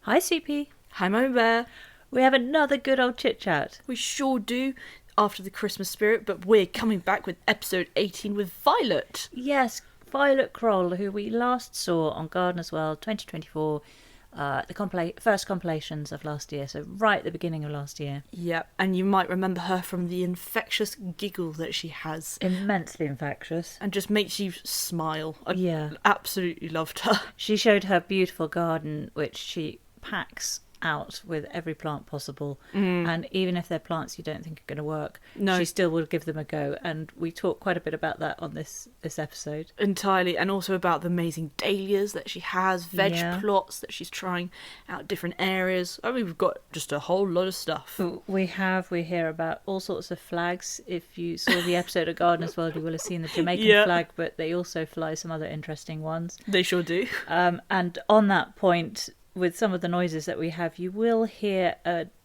Hi, CP. Hi, Mama Bear. We have another good old chit-chat. We sure do, after the Christmas spirit, but we're coming back with episode 18 with Violet. Yes, Violet Croll, who we last saw on Gardener's World 2024, the first compilations of last year, so right at the beginning of last year. Yep, and you might remember her from the infectious giggle that she has. Immensely infectious. And just makes you smile. Yeah. Absolutely loved her. She showed her beautiful garden, which she packs out with every plant possible, and even if they're plants you don't think are going to work, she still will give them a go, and we talk quite a bit about that on this episode. Entirely, and also about the amazing dahlias that she has, veg plots that she's trying out different areas. I mean, we've got just a whole lot of stuff. We hear about all sorts of flags. If you saw the episode of Gardener's World, you will have seen the Jamaican flag, but they also fly some other interesting ones. They sure do. And on that point, with some of the noises that we have, you will hear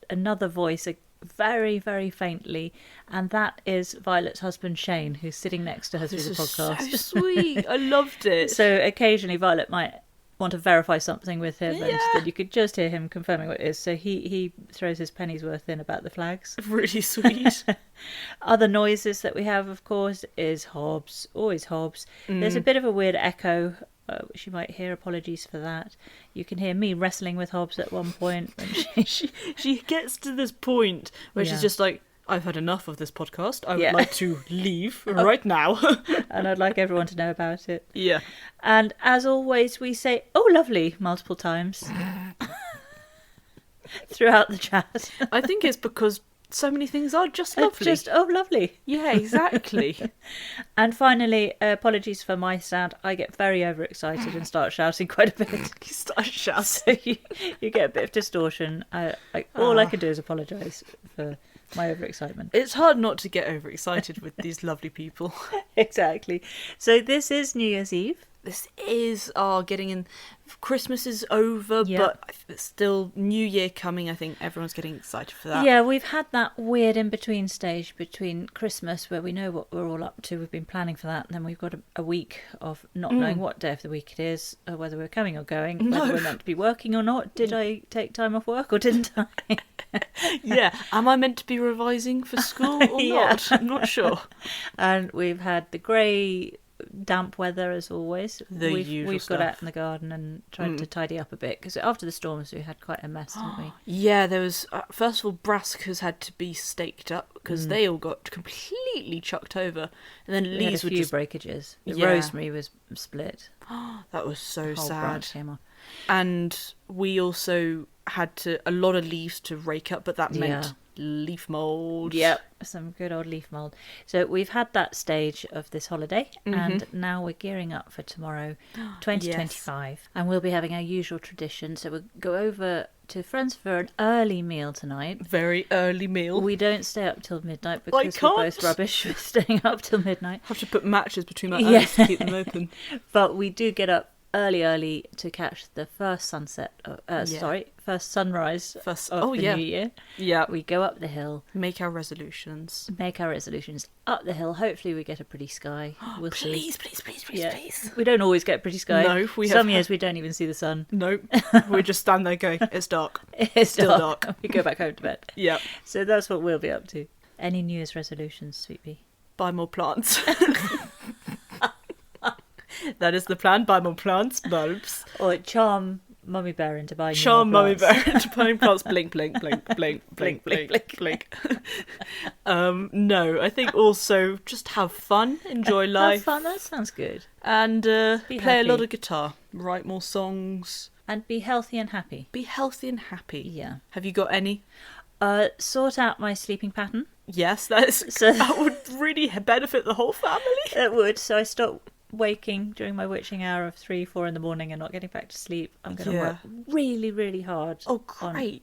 another voice very, very faintly, and that is Violet's husband Shane, who's sitting next to her through the podcast. So sweet. I loved it. So occasionally Violet might want to verify something with him, and then you could just hear him confirming what it is. So he throws his penny's worth in about the flags. Really sweet. Other noises that we have, of course, is Hobbs. Always Hobbs. There's a bit of a weird echo, which you might hear. Apologies for that. You can hear me wrestling with Hobbs at one point. When she gets to this point where she's just like, I've had enough of this podcast. I would like to leave right now. And I'd like everyone to know about it. Yeah. And as always, we say, oh, lovely, multiple times throughout the chat. I think it's because so many things are just lovely. Just, oh, lovely. Yeah, exactly. And finally, apologies for my sound. I get very overexcited and start shouting quite a bit. You start shouting. So you get a bit of distortion. All I can do is apologise for my overexcitement. It's hard not to get overexcited with these lovely people. Exactly. So this is New Year's Eve. This is getting in. Christmas is over, but it's still New Year coming. I think everyone's getting excited for that. Yeah, we've had that weird in-between stage between Christmas where we know what we're all up to. We've been planning for that, and then we've got a week of not knowing what day of the week it is, or whether we're coming or going, whether we're meant to be working or not. Did I take time off work or didn't I? Yeah, am I meant to be revising for school or not? I'm not sure. And we've had the grey, damp weather as always. We've got out in the garden and tried to tidy up a bit, because after the storms we had quite a mess, didn't we? Yeah, there was first of all brassicas had to be staked up because they all got completely chucked over, and then we leaves had a few breakages. The rosemary was split. That was so the whole sad. branch came off. And we also had a lot of leaves to rake up, but that meant leaf mould. Yep, some good old leaf mould. So we've had that stage of this holiday, and now we're gearing up for tomorrow, 2025, and we'll be having our usual tradition. So we'll go over to friends for an early meal tonight. Very early meal. We don't stay up till midnight because we're both rubbish for staying up till midnight. Have to put matches between my eyes to keep them open. But we do get up early to catch the first sunset. First sunrise of the new year. Yeah, we go up the hill, make our resolutions up the hill. Hopefully, we get a pretty sky. We'll see. Please. We don't always get a pretty sky. No, some years we don't even see the sun. Nope. We just stand there going, it's dark. It's still dark. We go back home to bed. Yeah. So that's what we'll be up to. Any New Year's resolutions, Sweet Pea? Buy more plants. That is the plan. Buy more plants, bulbs. Or charm Mummy Bear into buying Mummy Bear into buying plants. Blink, blink, blink, blink, blink, blink, blink. No, I think also just have fun, enjoy life. Have fun, that sounds good. And play a lot of guitar, write more songs. And be healthy and happy. Be healthy and happy. Yeah. Have you got any? Sort out my sleeping pattern. Yes, that would really benefit the whole family. It would. So I stopped waking during my witching hour of 3-4 in the morning and not getting back to sleep. I'm going to work really, really hard on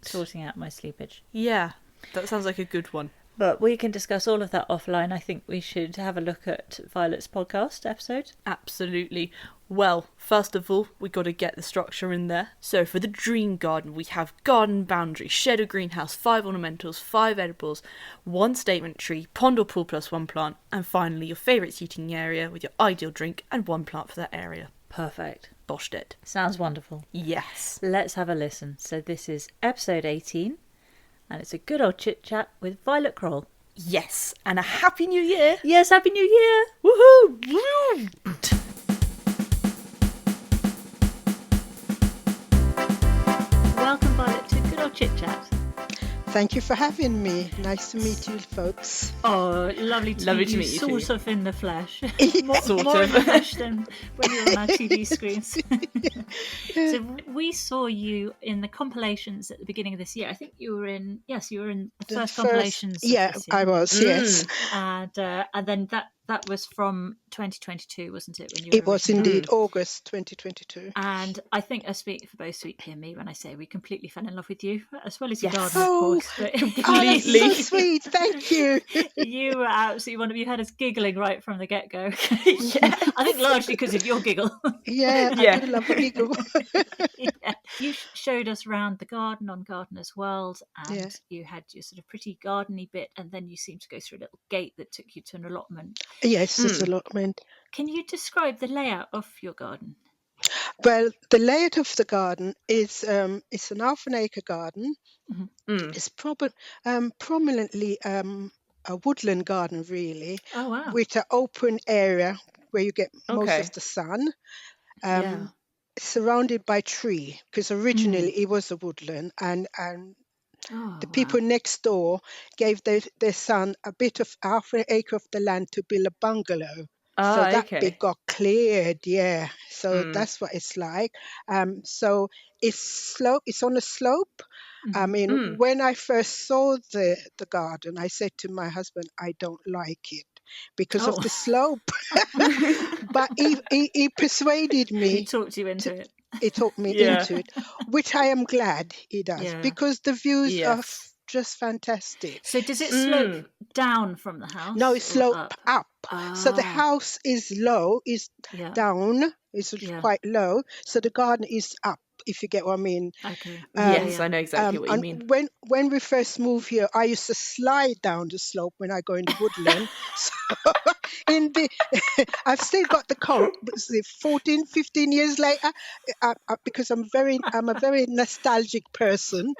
sorting out my sleepage. Yeah, that sounds like a good one. But we can discuss all of that offline. I think we should have a look at Violet's podcast episode. Absolutely. Well, first of all, we got to get the structure in there. So for the dream garden, we have garden boundary, shed or greenhouse, 5 ornamentals, 5 edibles, 1 statement tree, pond or pool plus 1 plant, and finally your favourite seating area with your ideal drink and 1 plant for that area. Perfect. boshed it. Sounds wonderful. Yes. Let's have a listen. So this is episode 18, and it's a good old chit-chat with Violet Croll. Yes, and a Happy New Year. Yes, Happy New Year! Woohoo! Woo! Welcome, Violet, to Good Ol Chit-Chat. Thank you for having me. Nice to meet you, folks. Oh, lovely to meet you too. sort of in the flesh. Sort more of. in the flesh than when you're on our TV screens. So we saw you in the compilations at the beginning of this year. I think you were in the first compilations. Yeah, of this year. I was, yes. And then that was from 2022, wasn't it? When you It were was originally- indeed August 2022. And I think I speak for both Sweetie and me when I say we completely fell in love with you, as well as your Yes. garden, of Oh, course. But Oh, that's so Completely. sweet. Thank you. you were absolutely wonderful. You had us giggling right from the get-go. I think largely because of your giggle. Yeah, Yeah. I do love a giggle. Yeah. You showed us around the garden on Gardener's World, and Yeah. you had your sort of pretty gardeny bit, and then you seemed to go through a little gate that took you to an allotment. Yes, it's allotment. Can you describe the layout of your garden? Well, the layout of the garden is it's an half an acre garden. It's prominently a woodland garden, really, Oh, wow. with an open area where you get most Okay. of the sun. Yeah. Surrounded by tree, because originally it was a woodland, and Oh, the people next door gave their son a bit of half an acre of the land to build a bungalow. So that okay. bit got cleared, yeah. So that's what it's like. So it's on a slope. I mean, when I first saw the garden, I said to my husband, I don't like it because of the slope. But he persuaded He me. talked you into it. He talked me Yeah. into it, which I am glad he does, Yeah. because the views are Yes. just fantastic. So does it slope down from the house? No, it or sloped up. So the Ah. house is low, is Yeah. down, is Yeah. quite low. So the garden is up, if you get what I mean. Okay. Yes, I know exactly what you And mean. when we first moved here, I used to slide down the slope when I go in the woodland. So I've still got the coat, but 14, 15 years later, because I'm a very nostalgic person.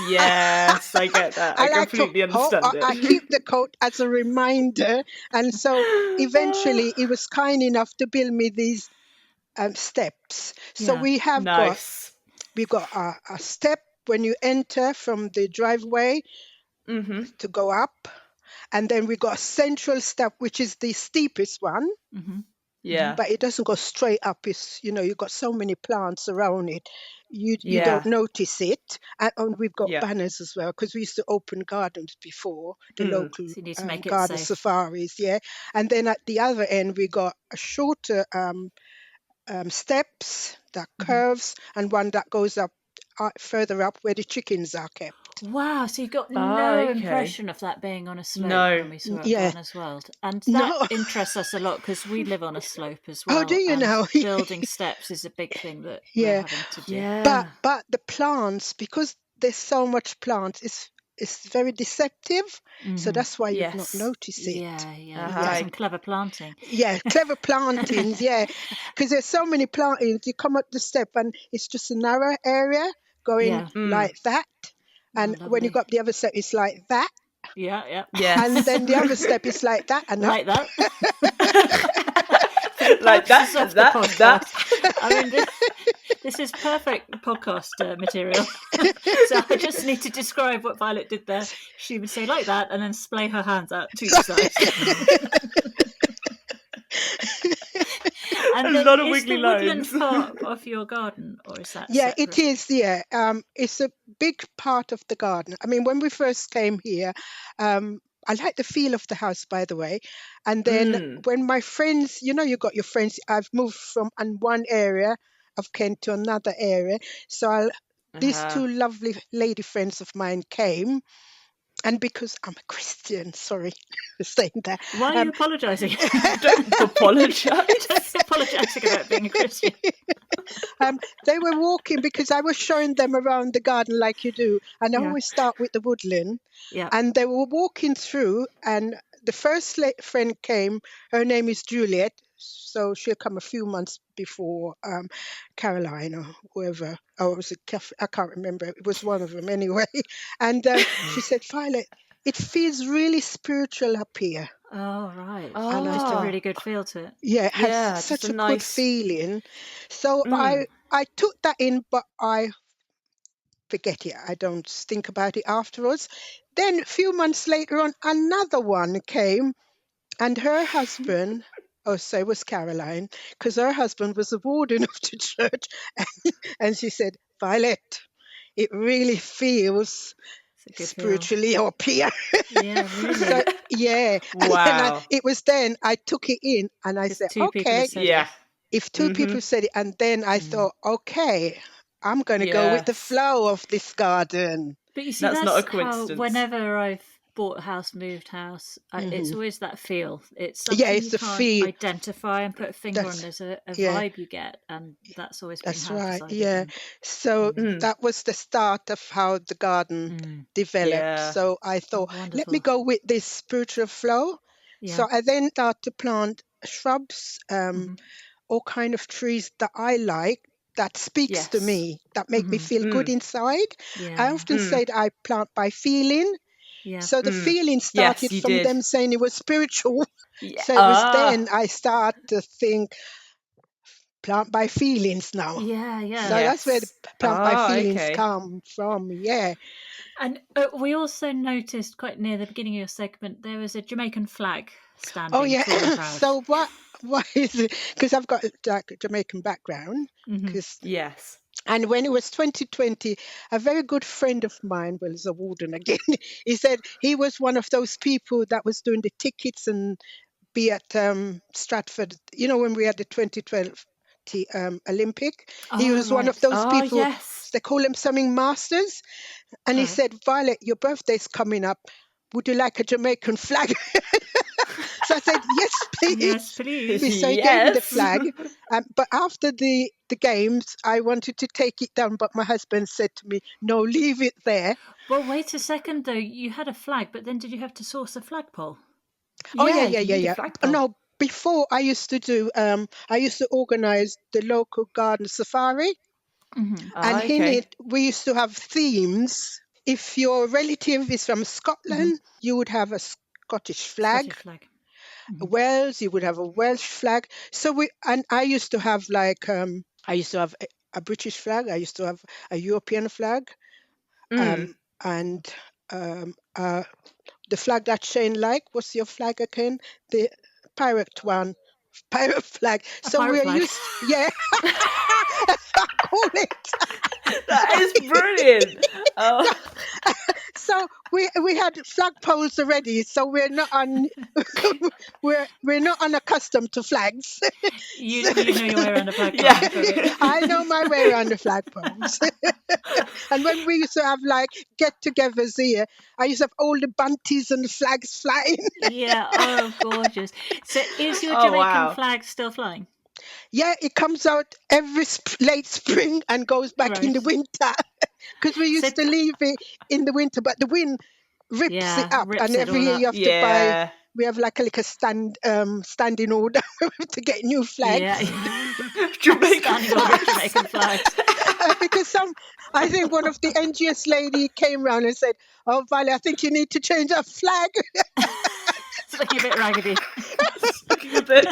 Yes, I get that. I like completely to understand it. I keep the coat as a reminder, and so eventually he was kind enough to build me these steps. So Yeah. we've got a step when you enter from the driveway to go up, and then we got a central step, which is the steepest one. Yeah. But it doesn't go straight up. It's, you've got so many plants around it. You Yeah. don't notice it. And we've got Yeah. banners as well, because we used to open gardens before, the local So you need to make it garden safe. safaris, yeah. And then at the other end, we got a shorter steps that curves, and one that goes up further up where the chickens are kept. Wow, so you got Ah, no okay. impression of that being on a slope No. when we saw it Yeah. on as well. And No. that interests us a lot because we live on a slope as well. Oh, do you and now? building steps is a big thing that Yeah. we're having to do. Yeah. But the plants, because there's so much plants, it's very deceptive. So that's why you've not Yes. noticed it. Yeah, you've Uh-huh. got some clever planting. Yeah, clever plantings, yeah. Because there's so many plantings. You come up the step and it's just a narrow area going like that. And when you lovely. go up the other step, it's like that. Yeah. Yes. And then the other step is like that. And Like that. Like that, Purposes of the that. podcast. I mean, this is perfect podcast material. So I just need to describe what Violet did there. She would say like that and then splay her hands out to the side. And A then lot of is wiggly the woodland lines. part of your garden, or is that yeah, separate? it is. Yeah, it's a big part of the garden. I mean, when we first came here, I like the feel of the house, by the way. And then when my friends, you got your friends. I've moved from one area of Kent to another area. So these two lovely lady friends of mine came. And because I'm a Christian, sorry for saying that. Why are you apologising? Don't apologise. Don't apologising about being a Christian. They were walking because I was showing them around the garden like you do. And I always start with the woodland. Yeah. And they were walking through, and the first friend came. Her name is Juliet. So she'll come a few months before Caroline or whoever. Oh, it was I can't remember. It was one of them anyway. And she said, Violet, it feels really spiritual up here. Oh, right. And I Just a thought, really good feel to it. yeah, it has Yeah, such just a a good nice. feeling. So I took that in, but I forget it. I don't think about it afterwards. Then a few months later on, another one came, and her husband, oh, so it was Caroline, because her husband was the warden of the church, and she said, Violet, it really feels It's a good feel. spiritually up here. Yeah, really. So yeah, and Wow. it was then I took it in and I 'Cause said, two people okay, have said Yeah. it. if two people said it, and then I thought, okay, I'm going to go with the Yes. flow of this garden. But you see, That's that's not a how coincidence. whenever I've bought a house, moved house, it's always that feel. It's something Yeah, it's you the can't feel. identify and put a finger on. That's There's a yeah, vibe you get, and that's always been that's how I've right. decided. Yeah. And, So that was the start of how the garden developed. Yeah. So I thought, let me wonderful. go with this spiritual flow. Yeah. So I then started to plant shrubs, all kind of trees that I like, that speaks to Yes. me, that make me feel good inside. Yeah. I often said I plant by feeling. Yeah. So the feeling Yes, started you from did. them saying it was spiritual. Yeah. So it was then I started to think plant by feelings now. Yeah. Yeah. So that's where the Yes. plant by feelings Okay. come from. Yeah. And we also noticed quite near the beginning of your segment there was a Jamaican flag standing. Oh yeah. Tall and proud. So what is it? Because I've got like a Jamaican background. Yes. And when it was 2020, a very good friend of mine, well, he's a warden again, he said he was one of those people that was doing the tickets and be at Stratford. You know, when we had the 2012 Olympic, he Oh, was one of right. those people. Yes. They call them something masters. And he Right. said, Violet, your birthday's coming up. Would you like a Jamaican flag? So I said, yes, please. Yes, please. So he gave me the Yes. flag. But after the games, I wanted to take it down. But my husband said to me, no, leave it there. Well, wait a second though. You had a flag, but then did you have to source a flagpole? Oh, Yeah, yeah. you need a flagpole. No, before I used to do, I used to organize the local garden safari. And in Okay. it, we used to have themes. If your relative is from Scotland, you would have a Scottish flag. Scottish flag. Wales, you would have a Welsh flag. So I used to have like, I used to have a British flag. I used to have a European flag. And the flag that Shane liked, what's your flag again? The pirate one. Pirate flag. So pirate we're flag. used, yeah. That's what I call it. That is brilliant. Oh. So we had flagpoles already, so we're not we're not unaccustomed to flags. You know your way around a flagpole. Yeah. I know my way around the flagpoles. And when we used to have like get-togethers here, I used to have all the bunties and the flags flying. Yeah. Oh, gorgeous. So, is your Oh, Jamaican wow. flag still flying? Yeah, it comes out every late spring and goes back in the Right. winter. Because we used to leave it in the winter, but the wind rips it up, rips and it every all year up. you have to buy. We have like a standing order to get new flags. Yeah. Jamaican Standing order of Jamaican flags. Because I think one of the NGS lady came round and said, "Oh, Valley, I think you need to change our flag." It's looking a bit raggedy. Looking a bit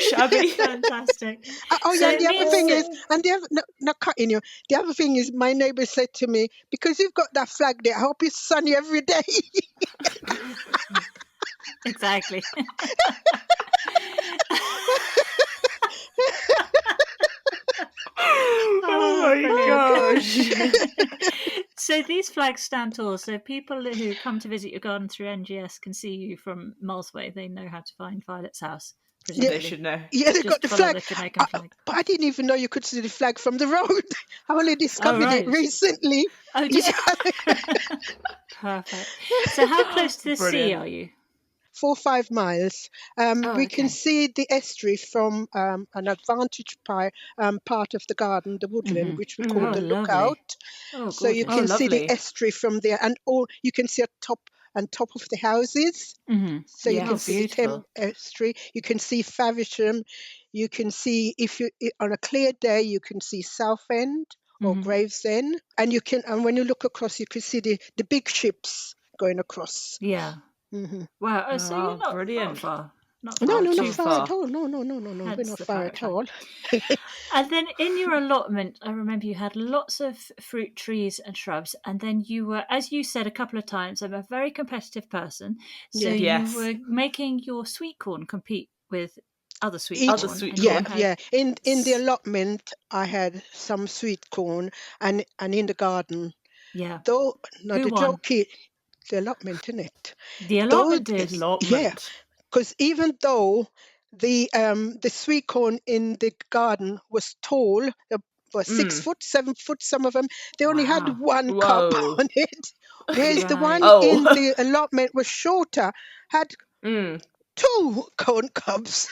shabby. Fantastic. Oh, So yeah, and the it other thing means is, and the other, no, not cutting you. The other thing is, my neighbour said to me, because you've got that flag there, I hope it's sunny every day. Exactly. Oh my gosh. So these flags stand tall. So people who come to visit your garden through NGS can see you from miles away. They know how to find Violet's house. They should know. Yeah, they've Just got the follow flag. the Jamaican flag. But I didn't even know you could see the flag from the road. I only discovered right. it recently. Oh, did you? Perfect. So how close to the sea Brilliant. are you? 4 or 5 miles. We can okay. see the estuary from an advantage part of the garden, the woodland, which we call Oh, the lovely. lookout. Oh, So you gorgeous. can see the lovely. estuary from there, and all you can see a top on top of the houses. So you Yeah. can Oh, see the beautiful. tapestry. You can see Faversham. You can see, if you on a clear day, you can see Southend or Gravesend, and when you look across, you can see the big ships going across. Yeah. Hmm Wow. Oh, so you're Oh, not brilliant. far. Not No, far Not no, at not too all. far at far. all. No, we're Hence not the far at poetry. all. And then in your allotment, I remember you had lots of fruit trees and shrubs. And then you were, as you said a couple of times, I'm a very competitive person. So Yeah. you Yes. were making your sweet corn compete with other sweet Each, Other corn, sweet and you yeah, corn. had yeah. In the allotment, I had some sweet corn, and in the garden, yeah. though, no, Who the won? joke is the allotment, isn't it? The Though, allotment did. yeah, Allotment. because even though the sweet corn in the garden was tall, was 6 foot, 7 foot, some of them, they only had Wow. one cup Whoa. on it, whereas the Right. one Oh. in the allotment was shorter, had Mm. two corn cobs.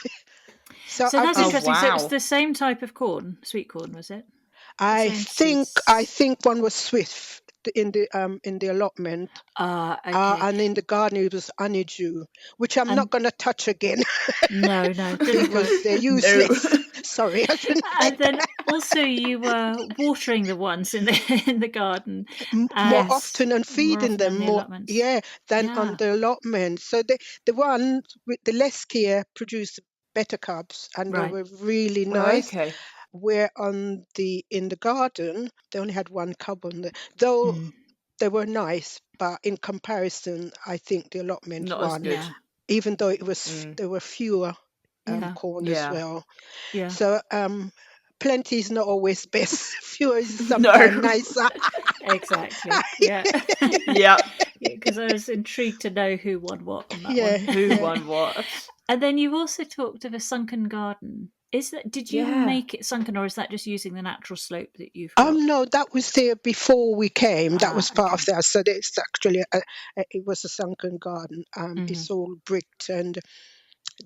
So So that's Oh, interesting. So it was wow. the same type of corn, sweet corn, was it? The I same think I seeds. think one was Swift in the allotment, Ah, okay. and in the garden it was honeydew, which I'm not And going to touch again no, no, didn't because work. they're No. useless. Sorry, I shouldn't say And then also you were watering the ones in the in the garden more Yes. often and more feeding often them than the more, allotments. yeah, than on Yeah. the allotment. So the one with the less care produced better cubs, and they Right. were really nice. Okay. Where on the in the garden they only had one cub on there, though Mm. they were nice, but in comparison, I think the allotment Not as won, good. Yeah. even though Mm. there were fewer Yeah. corn as Yeah. well. Yeah. So plenty is not always best. Fewer is sometimes No. nicer. Exactly. Yeah. Yeah. Because I was intrigued to know who won what on that one. Yeah, Who yeah. won what? And then you also talked of a sunken garden. Is that, did you Yeah. make it sunken, or is that just using the natural slope that you've got? No, that was there before we came. That Ah, was part of okay. that. So it's actually it was a sunken garden. Hmm. It's all bricked, and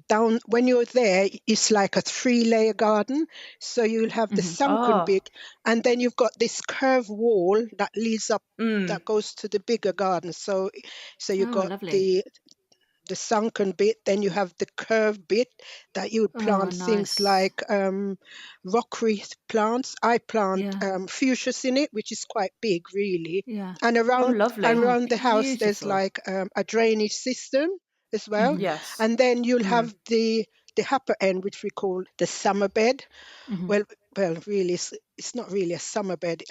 down when you're there, it's like a 3-layer garden. So you'll have the Hmm. sunken Oh. bit, and then you've got this curved wall that leads up, Mm. that goes to the bigger garden. So you Oh, got lovely. the sunken bit, then you have the curved bit that you would Oh, plant things nice. like rockery plants. I plant Yeah. fuchsias in it, which is quite big, really. Yeah. And Oh, around lovely. Oh, around the house, there's beautiful. like a drainage system as well. Hmm. Yes. And then you'll Mm. have the upper end, which we call the summer bed. Hmm. Well, really, it's not really a summer bed.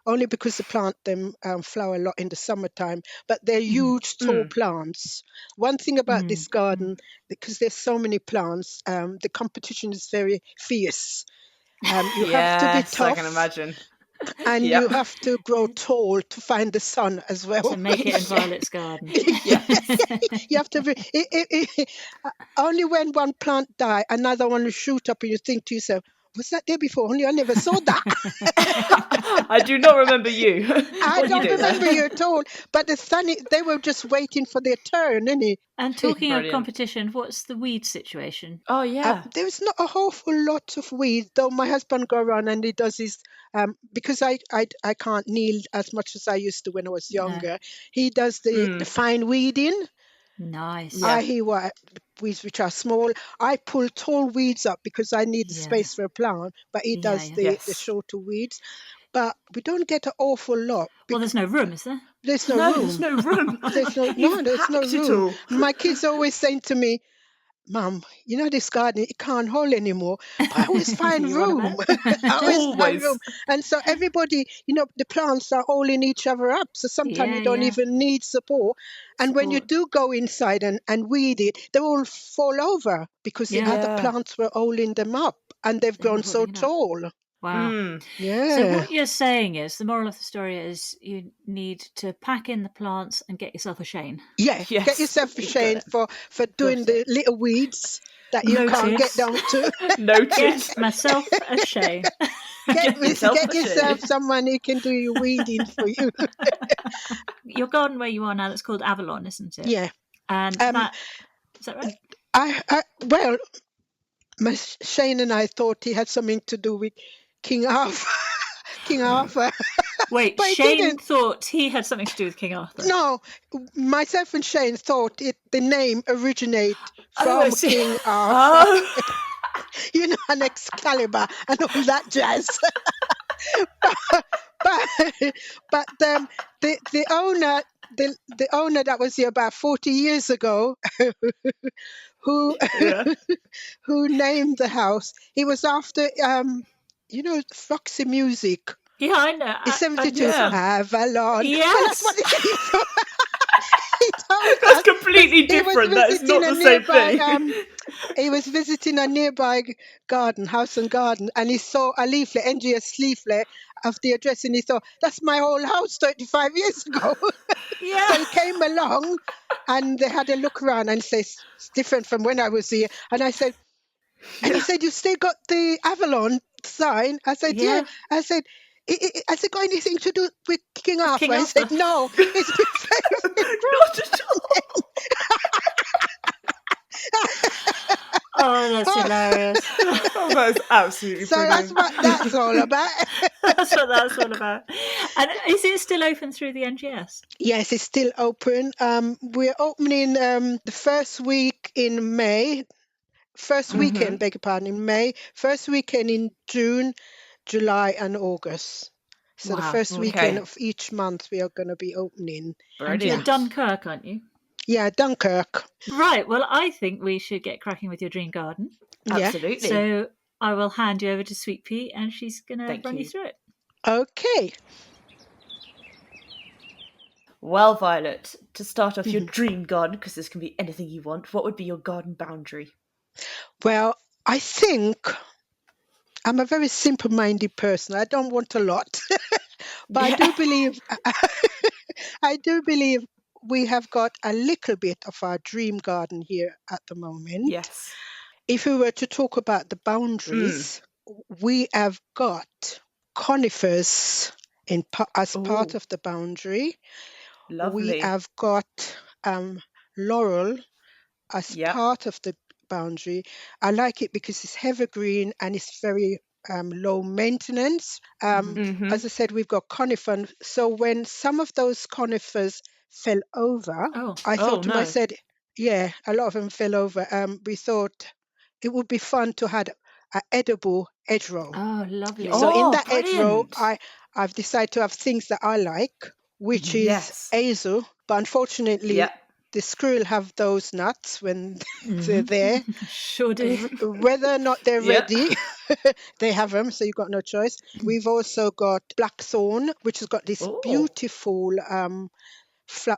Only because the plant them flower a lot in the summertime, but they're Hmm. huge, tall Mm. plants. One thing about Hmm. this garden, because there's so many plants, the competition is very fierce. You have to be Yes, I can tough, imagine. and you Yep. have to grow tall to find the sun as To well. make it in Violet's garden. Yes. You have to be. Only when one plant die, another one will shoot up, and you think to yourself, "Was that there before? Only I never saw that." I do not remember you. I What are you don't doing remember there? you at all. But the funny, they were just waiting for their turn, innit? And talking of Brilliant. competition, what's the weed situation? Oh, yeah. There's not a whole full lot of weeds, though my husband go around and he does his, because I can't kneel as much as I used to when I was No. younger. He does the Mm. fine weeding. Nice. Yeah. I hear what weeds which are small. I pull tall weeds up because I need the Yeah. space for a plant, but he Yeah, does yeah. the Yes. shorter weeds. But we don't get an awful lot Well, because there's no room, is there? there's no No, there's room. no room. You've There's no packed it room. all. My kids always saying to me, "Mum, you know this garden, it can't hold anymore." But I always find You're on room. about. I always find room. Always. And so everybody, the plants are holding each other up. So sometimes Yeah, you don't yeah. even need support. And when you Support. do go inside and weed it, they all fall over because the Yeah, other Yeah. plants were holding them up and they've they were grown so holding it up. tall. Wow. Mm. So Yeah. what you're saying is the moral of the story is you need to pack in the plants and get yourself a Shane. Yeah. Get Yes. yourself You've got ashamed it. for Got doing it. the little weeds that you can't Noted. get down to. Noted. Get myself a Shane. Get yourself Get a shade. yourself someone who can do your weeding for you. Your garden where you are now, that's called Avalon, isn't it? Yeah. And Um. that, is that right? Well, Shane and I thought he had something to do with King Arthur. King Arthur. Wait, But it Shane didn't. thought he had something to do with King Arthur. No, myself and Shane thought the name originate Oh, I from see. King Arthur, Oh, and Excalibur and all that jazz. but but the owner the owner that was here about 40 years ago, who yeah. who named the house, he was after Foxy Music. Yeah, I know. It's I 72 know some. Avalon. Yes. Well, that's what he thought. He told That's us completely 'cause he was different. That is visiting not a the same nearby thing. he was visiting a nearby house and garden, and he saw a leaflet, NGS leaflet of the address, and he thought, that's my whole house 35 years ago. Yeah. So he came along and they had a look around and said, it's different from when I was here. And I said, and he said, you still got the Avalon sign? I said, yeah. Yeah. I said, has it got anything to do with King Arthur? King He said, Arthur. no, it's been very Not at all. Oh, that's hilarious. Oh, that is absolutely So that's brilliant. what that's all about. That's what that's all about. And is it still open through the NGS? Yes, it's still open. We're opening the first week in May, first weekend, beg your pardon, in May, first weekend in June, July, and August. So the Wow. first Okay. weekend of each month we are going to be opening. And you're Brilliant. Dunkirk, aren't you? Yeah, Dunkirk. Right. Well, I think we should get cracking with your dream garden. Yeah. Absolutely. So I will hand you over to Sweet Pea, and she's going to Thank run you you. through it. Okay. Well, Violet, to start off your dream garden, because this can be anything you want, what would be your garden boundary? Well, I think I'm a very simple-minded person. I don't want a lot, but I do believe we have got a little bit of our dream garden here at the moment. Yes. If we were to talk about the boundaries, we have got conifers as part Ooh, of the boundary. We lovely. have got laurel as Yep. part of the boundary. I like it because it's evergreen and it's very low maintenance. As I said, we've got conifer. So when some of those conifers fell over, Oh. I Oh, thought to no. myself, yeah, a lot of them fell over. We thought it would be fun to have an edible hedgerow. Oh, lovely. So in Oh, that hedgerow, brilliant. I've decided to have things that I like, which is Yes. hazel. But unfortunately, Yep. the squirrel have those nuts when they're there. Sure do. Whether or not they're Yep. ready, they have them, so you've got no choice. We've also got blackthorn, which has got this Oh. beautiful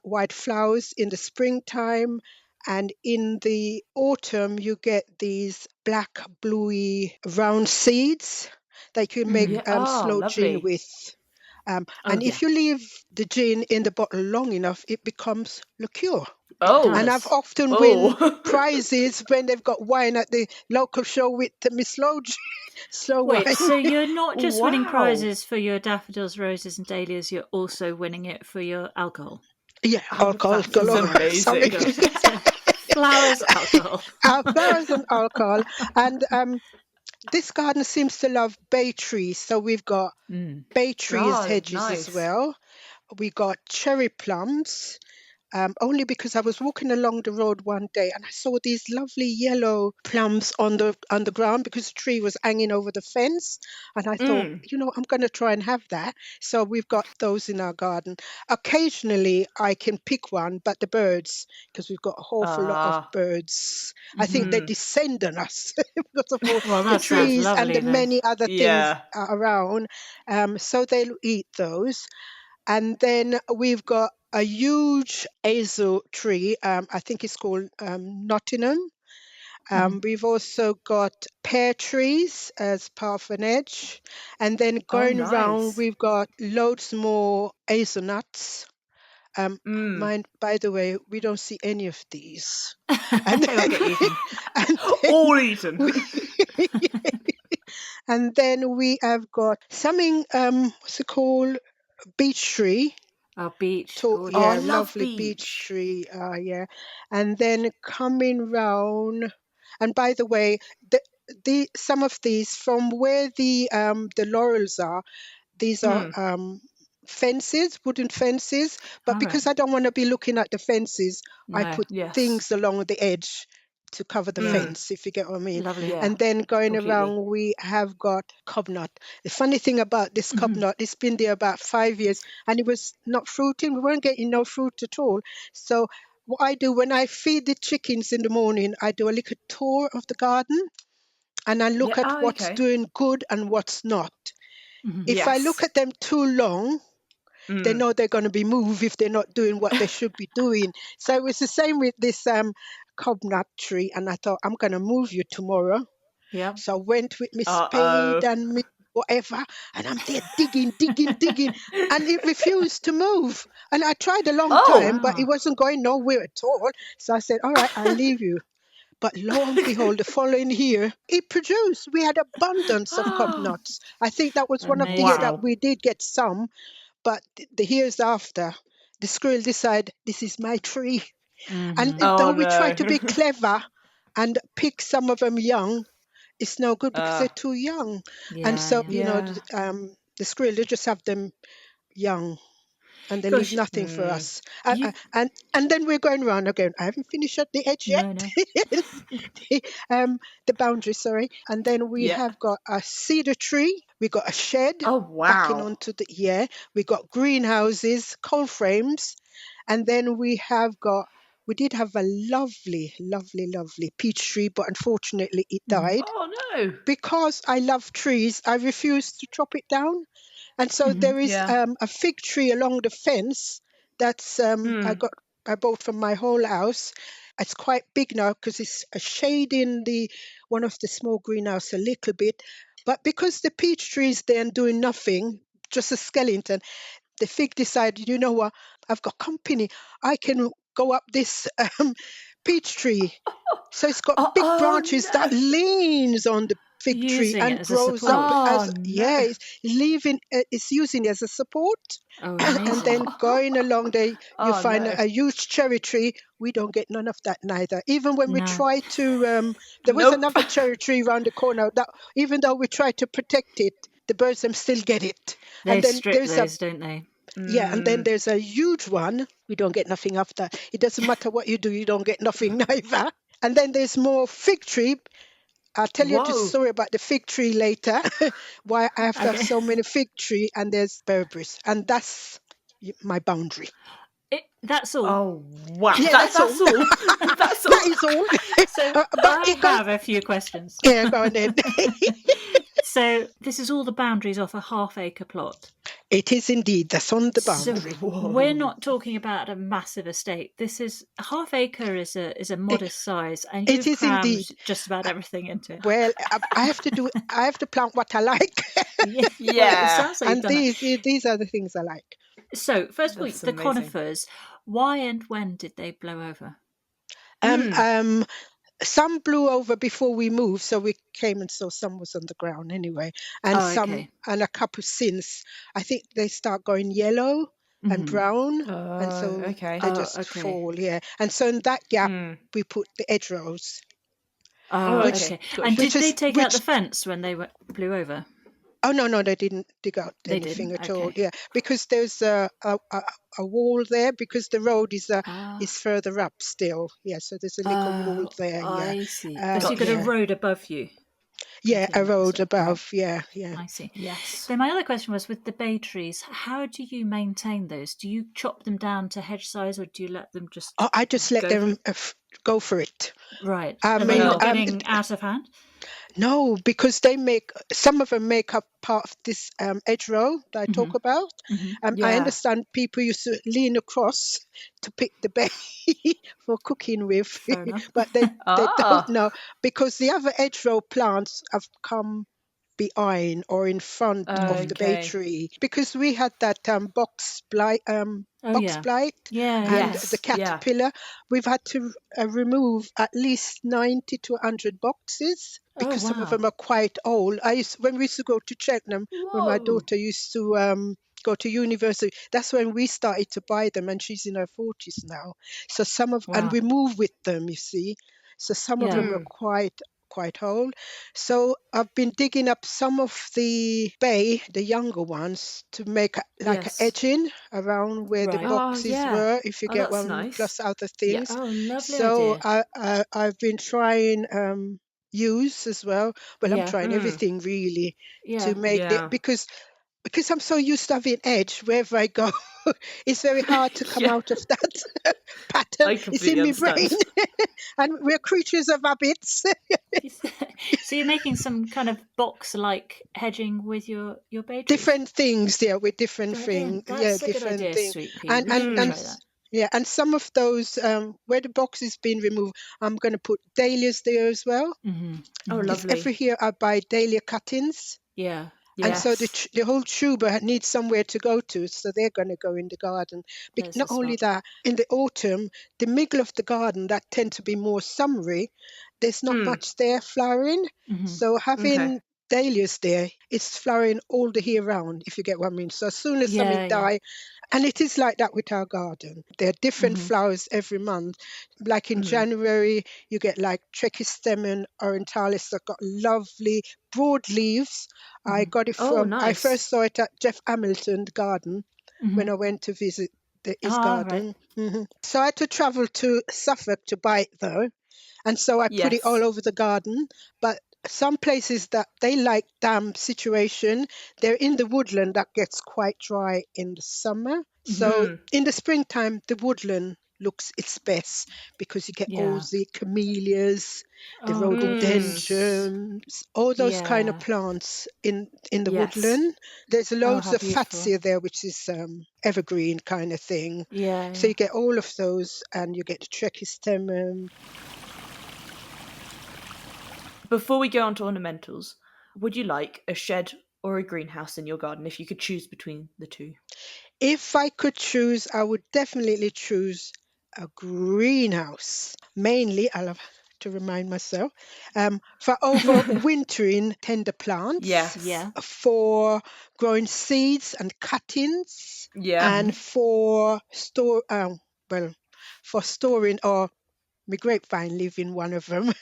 white flowers in the springtime. And in the autumn, you get these black, bluey, round seeds that you can make Yeah. Oh, slow gin lovely. with. Oh, And yeah. if you leave the gin in the bottle long enough, it becomes liqueur. Oh. And I've often win Oh. prizes when they've got wine at the local show with the slow Wait, wine. so you're not just winning Wow. prizes for your daffodils, roses, and dahlias, you're also winning it for your alcohol. Yeah, Oh, alcohol that is galore. amazing. Sorry. Flowers, alcohol. Flowers and alcohol. And this garden seems to love bay trees. So we've got bay trees Oh, hedges nice. as well. We got cherry plums. Only because I was walking along the road one day and I saw these lovely yellow plums on the ground because the tree was hanging over the fence, and I thought, I'm going to try and have that. So we've got those in our garden. Occasionally I can pick one, but the birds, because we've got a awful lot of birds, I think they descend on us because of all Well, the that sounds trees and lovely, the though. many other things Yeah. around. So they'll eat those. And then we've got a huge hazel tree. I think it's called Nottingham. We've also got pear trees as part of an edge. And then Oh, going round, nice. we've got loads more hazelnuts. By the way, we don't see any of these. And They all get eaten. and All eaten. and then we have got something, what's it called? Beech tree. Oh, beach. Yeah, Gorgeous. Oh, I love lovely beech beech. tree. Yeah, and then coming round. And by the way, the some of these from where the laurels are, these are fences, wooden fences. But All because right. I don't want to be looking at the fences, I No. put Yes. things along the edge to cover the Yeah. fence, if you get what I mean. Lovely. Yeah. And then going completely. around, we have got cobnut. The funny thing about this cobnut, it's been there about 5 years, and it was not fruiting. We weren't getting no fruit at all. So what I do when I feed the chickens in the morning, I do a little tour of the garden, and I look Yeah. at Oh, what's okay. doing good and what's not. Mhm. If I Yes. look at them too long, they know they're going to be moved if they're not doing what they should be doing. So it was the same with this cobnut tree, and I thought, I'm going to move you tomorrow. Yeah. So I went with my Uh-oh. spade and me whatever, and I'm there digging, and it refused to move. And I tried a long Oh. time, but it Wow. wasn't going nowhere at all. So I said, all right, I'll leave you. But lo and behold, the following year, it produced. We had abundance of cobnuts. I think that was one of the year that Amazing. Wow. we did get some, but the years after, the squirrel decided, this is my tree. And Mhm. Oh though we try no. to be clever and pick some of them young, it's no good because they're too young. And Yeah, so, yeah. Yeah. the squirrel, they just have them young, and they leave Gosh, nothing for us. you And then we're going around again. I haven't finished at the edge yet. no. The boundary, sorry. And then we Yeah. have got a cedar tree. We got a shed Oh backing wow. onto the, we got greenhouses, coal frames. And then we did have a lovely, lovely, lovely peach tree, but unfortunately it Mhm. died. Oh no. Because I love trees, I refuse to chop it down. And so Mhm. there is Yeah. a fig tree along the fence that's I bought from my whole house. It's quite big now because it's a shade in the one of the small greenhouse a little bit. But because the peach tree is there and doing nothing, just a skeleton, the fig decided, you know what, I've got company. I can go up this peach tree. So it's got big Oh branches that no. leans on the fig tree Using it and as a grows up support. Oh as, no. it's using it as a support. Oh, And amazing. then going along there, you Oh find no. a huge cherry tree. We don't get none of that neither. Even when we No, try to, there was Nope. another cherry tree around the corner that even though we try to protect it, the birds them still get it. they And then strip there's a those, don't they? and then there's a huge one. We don't get nothing after. It doesn't matter what you do, you don't get nothing neither. And then there's more fig tree. I'll tell you the Whoa. story about the fig tree later. Why I have to have Okay. so many fig tree, and there's berberries, and that's my boundary. That's all. Oh wow. Yeah, That's that's all. all. That's all. That is all. So But I it goes. have a few questions. Yeah, go on then. So this is all the boundaries off a half-acre plot. It is indeed. That's on the So boundary. we're not talking about a massive estate. This is a half acre is a It, modest size, and it you've is crammed indeed. just about everything into it. Well, I have to do. I have to plant what I like, Yeah, well, it Yeah. sounds like you've and done that. these are the things I like. So first of all, That's the amazing. conifers. Why and when did they blow over? Um, um, some blew over before we moved, so we came and saw some was on the ground anyway, and Oh, okay. a couple since. I think they start going yellow and Mhm. brown, and Oh, so okay. they Oh, just okay. fall. Yeah, and so in that gap we put the hedgerows, Oh, Oh, which okay. okay. And Gotcha. did they take out the which. fence when they blew over? Oh no, they didn't dig out They anything didn't. at all. Okay. Yeah, because there's a wall there because the road Ah. is further up still. Yeah, so there's a little wall Oh, there. Yeah, I see. Oh, so you've got a yeah, Gotcha. road above you. yeah, a Taking that road sort. Right. above. Yeah, yeah. I see. Yes. Then my other question was with the bay trees, how do you maintain those? Do you chop them down to hedge size or do you let them just I just let go for them go for it. right? I Are they mean, not getting out of hand? no, because some of them make up part of this hedgerow that I Hmm. talk about. Hmm. I Yeah. understand people used to lean across to pick the bay for cooking with, Fair enough. but they don't Ah. know because the other hedgerow plants have come behind or in front of the bay Okay. tree because we had that Oh box yeah. blight Yeah, and yeah. the Yes. Yeah. caterpillar. We've had to remove at least 90 to 100 boxes Oh because some of wow. them are quite old. When we used to go to Cheltenham, when my Whoa. daughter used to go to university, that's when we started to buy them, and she's in her 40s now. So and Wow. we move with them, you see. So some of Yeah. them were quite quite old. So I've been digging up some of the bay, the younger ones, to make like an Yes. edging around where the Right. Oh, boxes yeah. were, if you Oh, get that's one, nice. plus other Yeah. things. Oh, lovely So idea. I've been trying use as well. Well, I'm Yeah. trying everything really to Yeah. make the Yeah. because I'm so used to having edge wherever I go. It's very hard to come Yeah. out of that pattern. I It's completely in my brain. understand. And we're creatures of habits. So you're making some kind of box-like hedging with your bay trees? Different things there with different things. Brilliant. Yeah, That's a good different idea, thing. Sweet Pea. And We and should and try that. s- yeah, and some of those where the box is being removed, I'm going to put dahlias there as well. Oh, Because lovely. every year I buy dahlia cuttings. Yeah. And so Yes. the whole tuber needs somewhere to go to, so they're going to go in the garden. Those Not are only smart. that, in the autumn, the middle of the garden that tend to be more summery, there's not much there flowering. So Okay. having dahlias there, it's flowering all the year round, if you get what I mean. So as soon as something Yeah, yeah. die, and it is like that with our garden. There are different flowers every month. Like in January, you get like Trichostemon orientalis that got lovely broad leaves. I got it Oh, I nice. first saw it at Jeff Hamilton's garden when I went to visit his Ah, right. garden. So I had to travel to Suffolk to buy it though. And so I put it all Yes. over the garden. But some places that they like damp situation, they're in the woodland that gets quite dry in the summer. So in the springtime, the woodland looks its best because you get all Yeah. the camellias, the Oh, brilliant. rhododendrons, all those kind of Yeah. plants in the Yes. woodland. There's Oh, loads how of beautiful. fatsia there, which is evergreen kind of thing. Yeah, So yeah. you get all of those, and you get the trichostemon. Before we go on to ornamentals, would you like a shed or a greenhouse in your garden if you could choose between the two? If I could choose, I would definitely choose a greenhouse. Mainly, I'll have to remind myself, for overwintering tender plants, Yes. Yeah. for growing seeds and cuttings, Yeah. and for for storing or my grapevine live in one of them,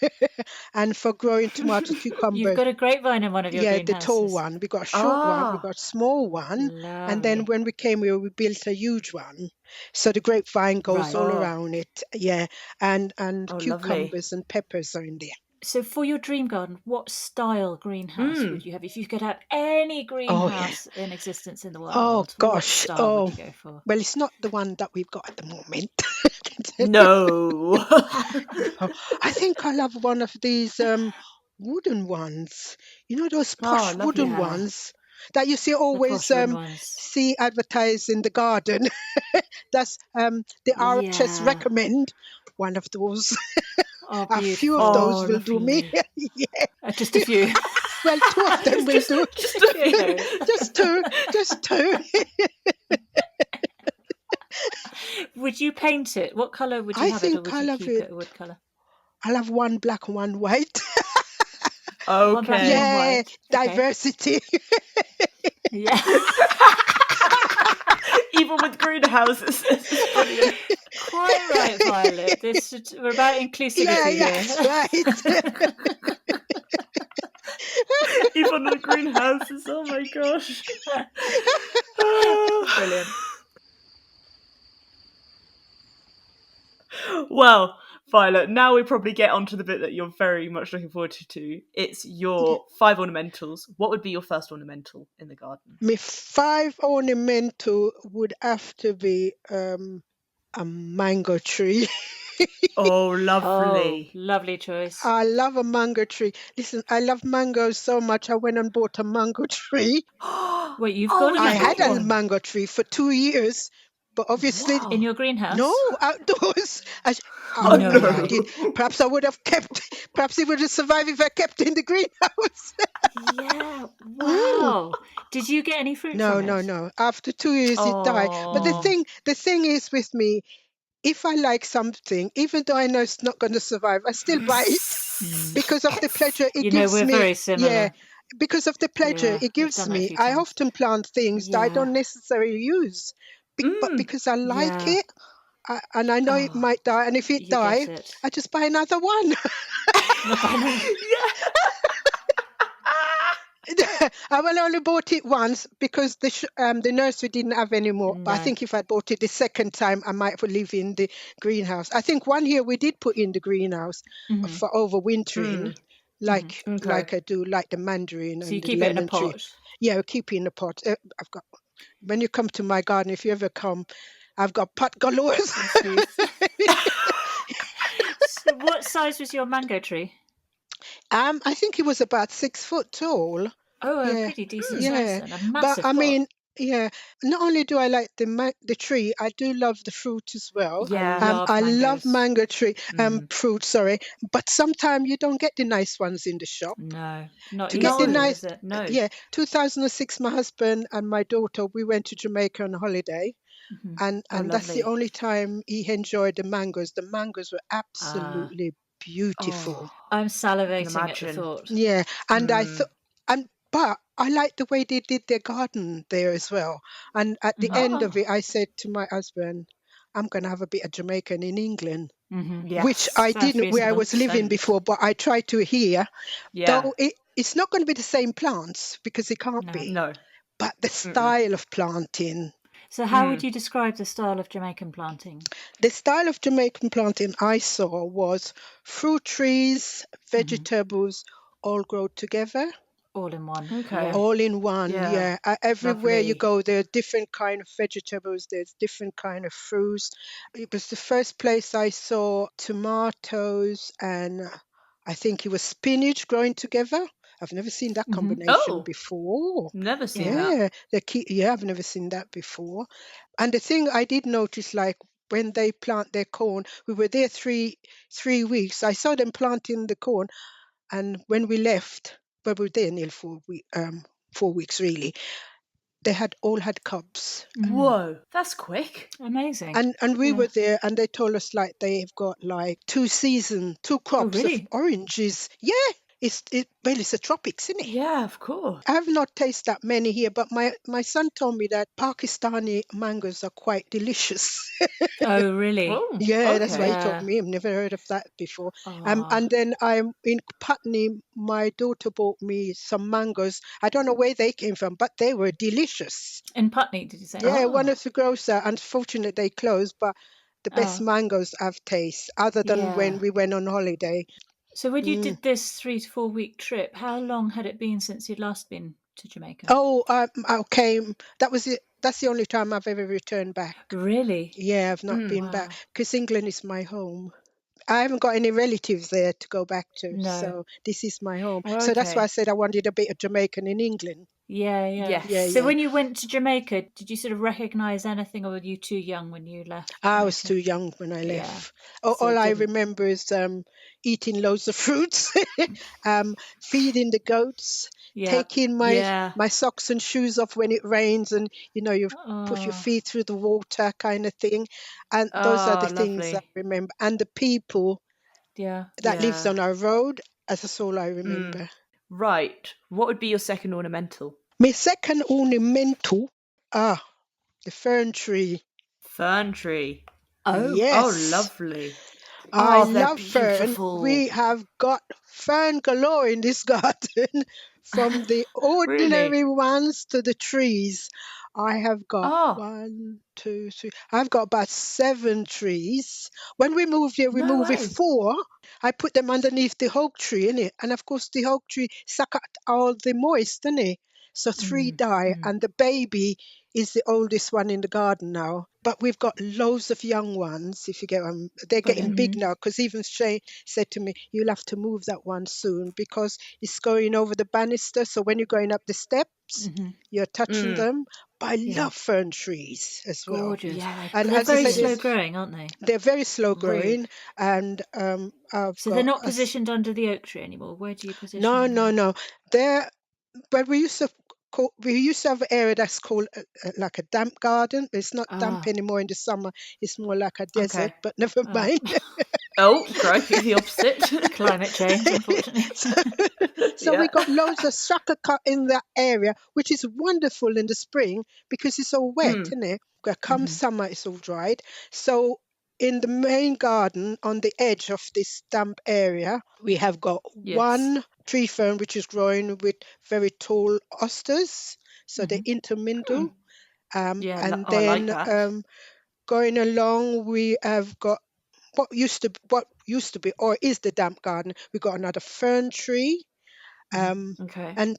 and for growing tomatoes, You've cucumbers. got a grapevine in one of your Yeah, the tall greenhouses. one. We got a short one, we Ah. got a small one, and then Lovely. when we came here, we built a huge one. So the grapevine goes Right. all Oh. around it. Yeah, and Oh, lovely. cucumbers and peppers are in there. So for your dream garden, what style greenhouse would you have? If you could have any Oh yeah. greenhouse in existence in the Oh world, what gosh. style would Oh you go for? well, it's not the one that we've got at the moment. No. Oh, I think I'll have one of these wooden ones. You know those Oh, posh wooden lovely. Yeah, ones that you see the always posh wooden ones. see advertised in the garden. That's the RHS Yeah. recommend one of those. Oh, A few of beautiful. Oh, those will do me. lovely. Yeah. Just a few. Well, two of them will do. Just a few. Just two. Just two. Would you paint it? What colour would you I have it, or think would you I'll have keep it. it a wood colour? I'll have one black and one white. One black and one Okay. Yeah, white. Okay. diversity. Yeah. Even with greenhouses. This is brilliant. Quite right, Violet. We're about inclusivity Yeah, here. that's right. Even with greenhouses. Oh my gosh. Brilliant. Well, Violet, now we probably get onto the bit that you're very much looking forward to. It's your 5 ornamentals. What would be your first ornamental in the garden? My 5 ornamental would have to be a mango tree. Oh, Oh, lovely. lovely choice. I love a mango tree. Listen, I love mangoes so much. I went and bought a mango tree. Wait, you've Oh, got a I mango had tree a one. mango tree for 2 years, but obviously in Wow. your no, greenhouse? outdoors. I Oh wouldn't No have way. minded. no. Perhaps I would have kept. Perhaps it would have survived if I kept it in the greenhouse. Yeah. Mm. Wow. Did you get any fruit No, from no, it? no. After 2 years, it died. But Oh. the thing is with me, if I like something, even though I know it's not going to survive, I still buy it because of the pleasure it You know, gives we're me. very Yeah, similar. because of the pleasure Yeah, it we've gives done that a me. few I times. often plant things that I Yeah. don't necessarily use, but because I like Yeah. it. and I know it might die. And if it You dies, get it. I just buy another one. I've only bought it once because the nursery didn't have any more. But I No. think if I bought it the second time, I might live in the greenhouse. I think one year we did put in the greenhouse for overwintering, like I do, like the mandarin So and you the keep it in a lemon tree. pot. Yeah, we keep it in a pot. I've got. When you come to my garden, if you ever come, I've got pot galore. So what size was your mango tree? I think it was about 6 foot tall. Oh, a Yeah, pretty decent yeah. size then. A But massive I pot. mean, yeah. Not only do I like the tree, I do love the fruit as well. Yeah. I love mangoes. mango tree fruit. Sorry, but sometimes you don't get the nice ones in the shop. No, not To get the easily, nice, is it? No. yeah. 2006, my husband and my daughter, we went to Jamaica on holiday. And that's the lovely. only time he enjoyed the mangoes. The mangoes were absolutely beautiful. I'm salivating at the imagine. thought. Yeah, and I thought, but I like the way they did their garden there as well. And at the end of it, I said to my husband, "I'm going to have a bit of Jamaican in England," which Yes. I Sounds didn't where I reasonable. was living 100%. before, but I tried to here. Yeah. Though it's not going to be the same plants because it can't be, No. but the style of planting. So how would you describe the style of Jamaican planting? The style of Jamaican planting I saw was fruit trees, vegetables all grow together, All in one. Okay. all in one. Yeah. Everywhere you Lovely. go, there are different kind of vegetables. There's different kind of fruits. It was the first place I saw tomatoes and I think it was spinach growing together. I've never seen that combination Oh. before. Never seen that. Yeah, I've never seen that before. And the thing I did notice, like when they plant their corn, we were there 3 weeks. I saw them planting the corn, and when we left, but we were there nearly 4 weeks really. They had all had cubs, Whoa. That's quick. Amazing. and we were there, and they told us like they've got like 2 crops of really? oranges. Yeah, it's a tropics, isn't it? Yeah, of course. I have not tasted that many here, but my son told me that Pakistani mangoes are quite delicious. Oh, really? Oh. Yeah, that's why he Yeah. told me. I've never heard of that before. Ah. And then I'm in Putney. My daughter bought me some mangoes. I don't know where they came from, but they were delicious. In Putney, did you say? Yeah, one of the grocer. Unfortunately, they closed, but the best mangoes I've tasted, other than when we went on holiday. So when you did this 3 to 4 week trip, how long had it been since you'd last been to Jamaica? Oh, I came. That was it. That's the only time I've ever returned back. Really? Yeah, I've not been back because England is my home. I haven't got any relatives there to go back to, No. so this is my home. Oh, So that's okay. why I said I wanted a bit of Jamaican in England. Yeah. Yes. So when you went to Jamaica, did you sort of recognise anything, or were you too young when you left? I was too young when I Yeah. left. So All it I didn't- remember is eating loads of fruits, feeding the goats, Yeah. taking Yeah. my socks and shoes off when it rains, and you push your feet through the water kind of thing. And those are the things I lovely. remember. And the people Yeah. that lives Yeah. on our road, that's all I remember. Right. What would be your second ornamental? My second ornamental, the fern tree. Fern tree. Oh. Yes. Oh, lovely. I Oh, they're love fern. beautiful. We have got fern galore in this garden, from the ordinary ones to the trees. I have got Oh. 1, 2, 3. I've got about 7 trees. When we moved here, we No moved with way. 4. I put them underneath the oak tree, innit? And of course, the oak tree suck out all the moist, innit? So 3 die, and the baby is the oldest one in the garden now. But we've got loads of young ones, if you get them. They're getting big now, because even Shane said to me, you'll have to move that one soon because it's going over the banister. So when you're going up the steps, you're touching them. But I love fern trees as well. Gorgeous. Yeah, And They're as I very said, slow growing, aren't they? they're very slow Really? growing. And So they're not positioned under the oak tree anymore. Where do you position them? No. They're, but we used to have an area that's called like a damp garden. It's not damp anymore in the summer. It's more like a desert, but never mind. Oh, crikey, the opposite. Climate change, unfortunately. So we got loads of sucker cut in that area, which is wonderful in the spring because it's all wet, isn't it? Come summer, it's all dried. So in the main garden on the edge of this damp area, we have got one tree fern which is growing with very tall asters, so they intermingle. And I like then that. going along, we have got what used to be or is the damp garden. We've got another fern tree. Okay. And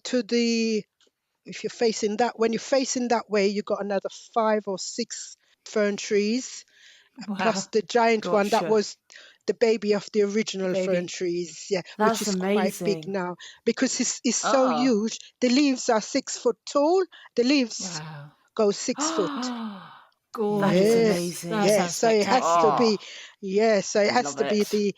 if you're facing that, when you're facing that way, you've got another 5 or 6 fern trees, plus Wow. the giant one that Gotcha. was the baby of the The original fern baby. trees, which That's is quite big amazing. now because it's so Oh. huge. The leaves are 6 foot tall. The leaves Wow. go 6 foot. That is Gorgeous. Yes, That amazing. yes. sounds So it has to spectacular. be, so it has Love to be it. the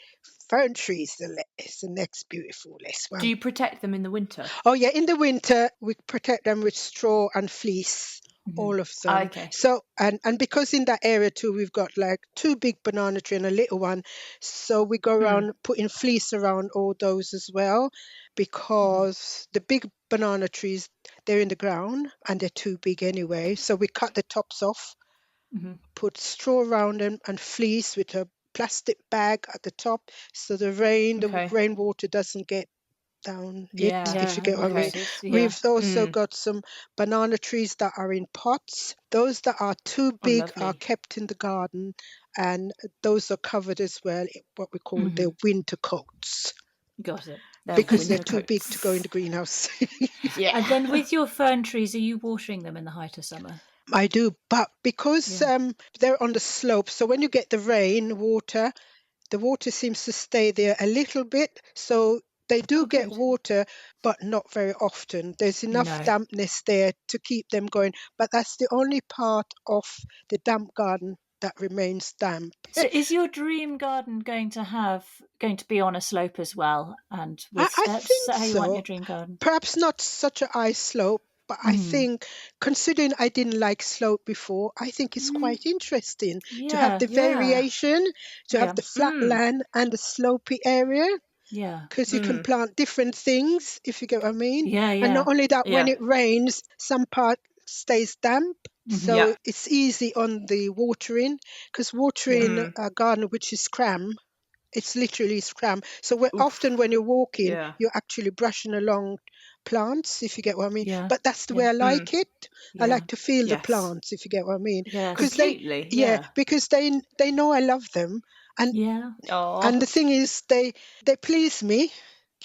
fern trees. It's the next beautiful Do one. you protect them in the winter? Oh yeah, in the winter we protect them with straw and fleece, all of them. Okay. So and because in that area too we've got like 2 big banana tree and a little one, so we go around putting fleece around all those as well, because the big banana trees, they're in the ground and they're too big anyway. So we cut the tops off, put straw around them and fleece with a plastic bag at the top, so the Okay. rainwater doesn't get down it, if you Yeah, get of what I mean. course it's We've also got some banana trees that are in pots. Those that are too Oh, big are lovely. kept in the garden, and those are covered as well in what we call their winter coats, got it. They're because they're winter too big to go in coats. the greenhouse. Yeah. And then with your fern trees, are you watering them in the height of summer? I do, but because Yeah. they're on the slope, so when you get the rain water, the water seems to stay there a little bit. So they do Oh, get good. water, but not very often. There's enough No. dampness there to keep them going. But that's the only part of the damp garden that remains damp. So is your dream garden going to be on a slope as well and with I steps? Is think that how you want so. your dream garden? Perhaps not such a high slope, but I think, considering I didn't like slope before, I think it's quite interesting to have Yeah. the variation, to have Yeah. the flat land and the slopey area, Yeah. because you can plant different things, if you get what I mean. Yeah. And not Yeah. only that, when Yeah. it rains, some part stays damp. So Yeah. it's easy on the watering, because Yeah. watering a garden which is cram, it's literally scram. So often Oof. when you're walking, Yeah. you're actually brushing along plants, if you get what I mean. Yeah. But that's the way Yeah. I like it. I Yeah. like to feel the Yes. plants, if you get what I mean. Because Yes. Completely. Yeah. they know I love them, and Yeah. and the Oh. thing is, they please me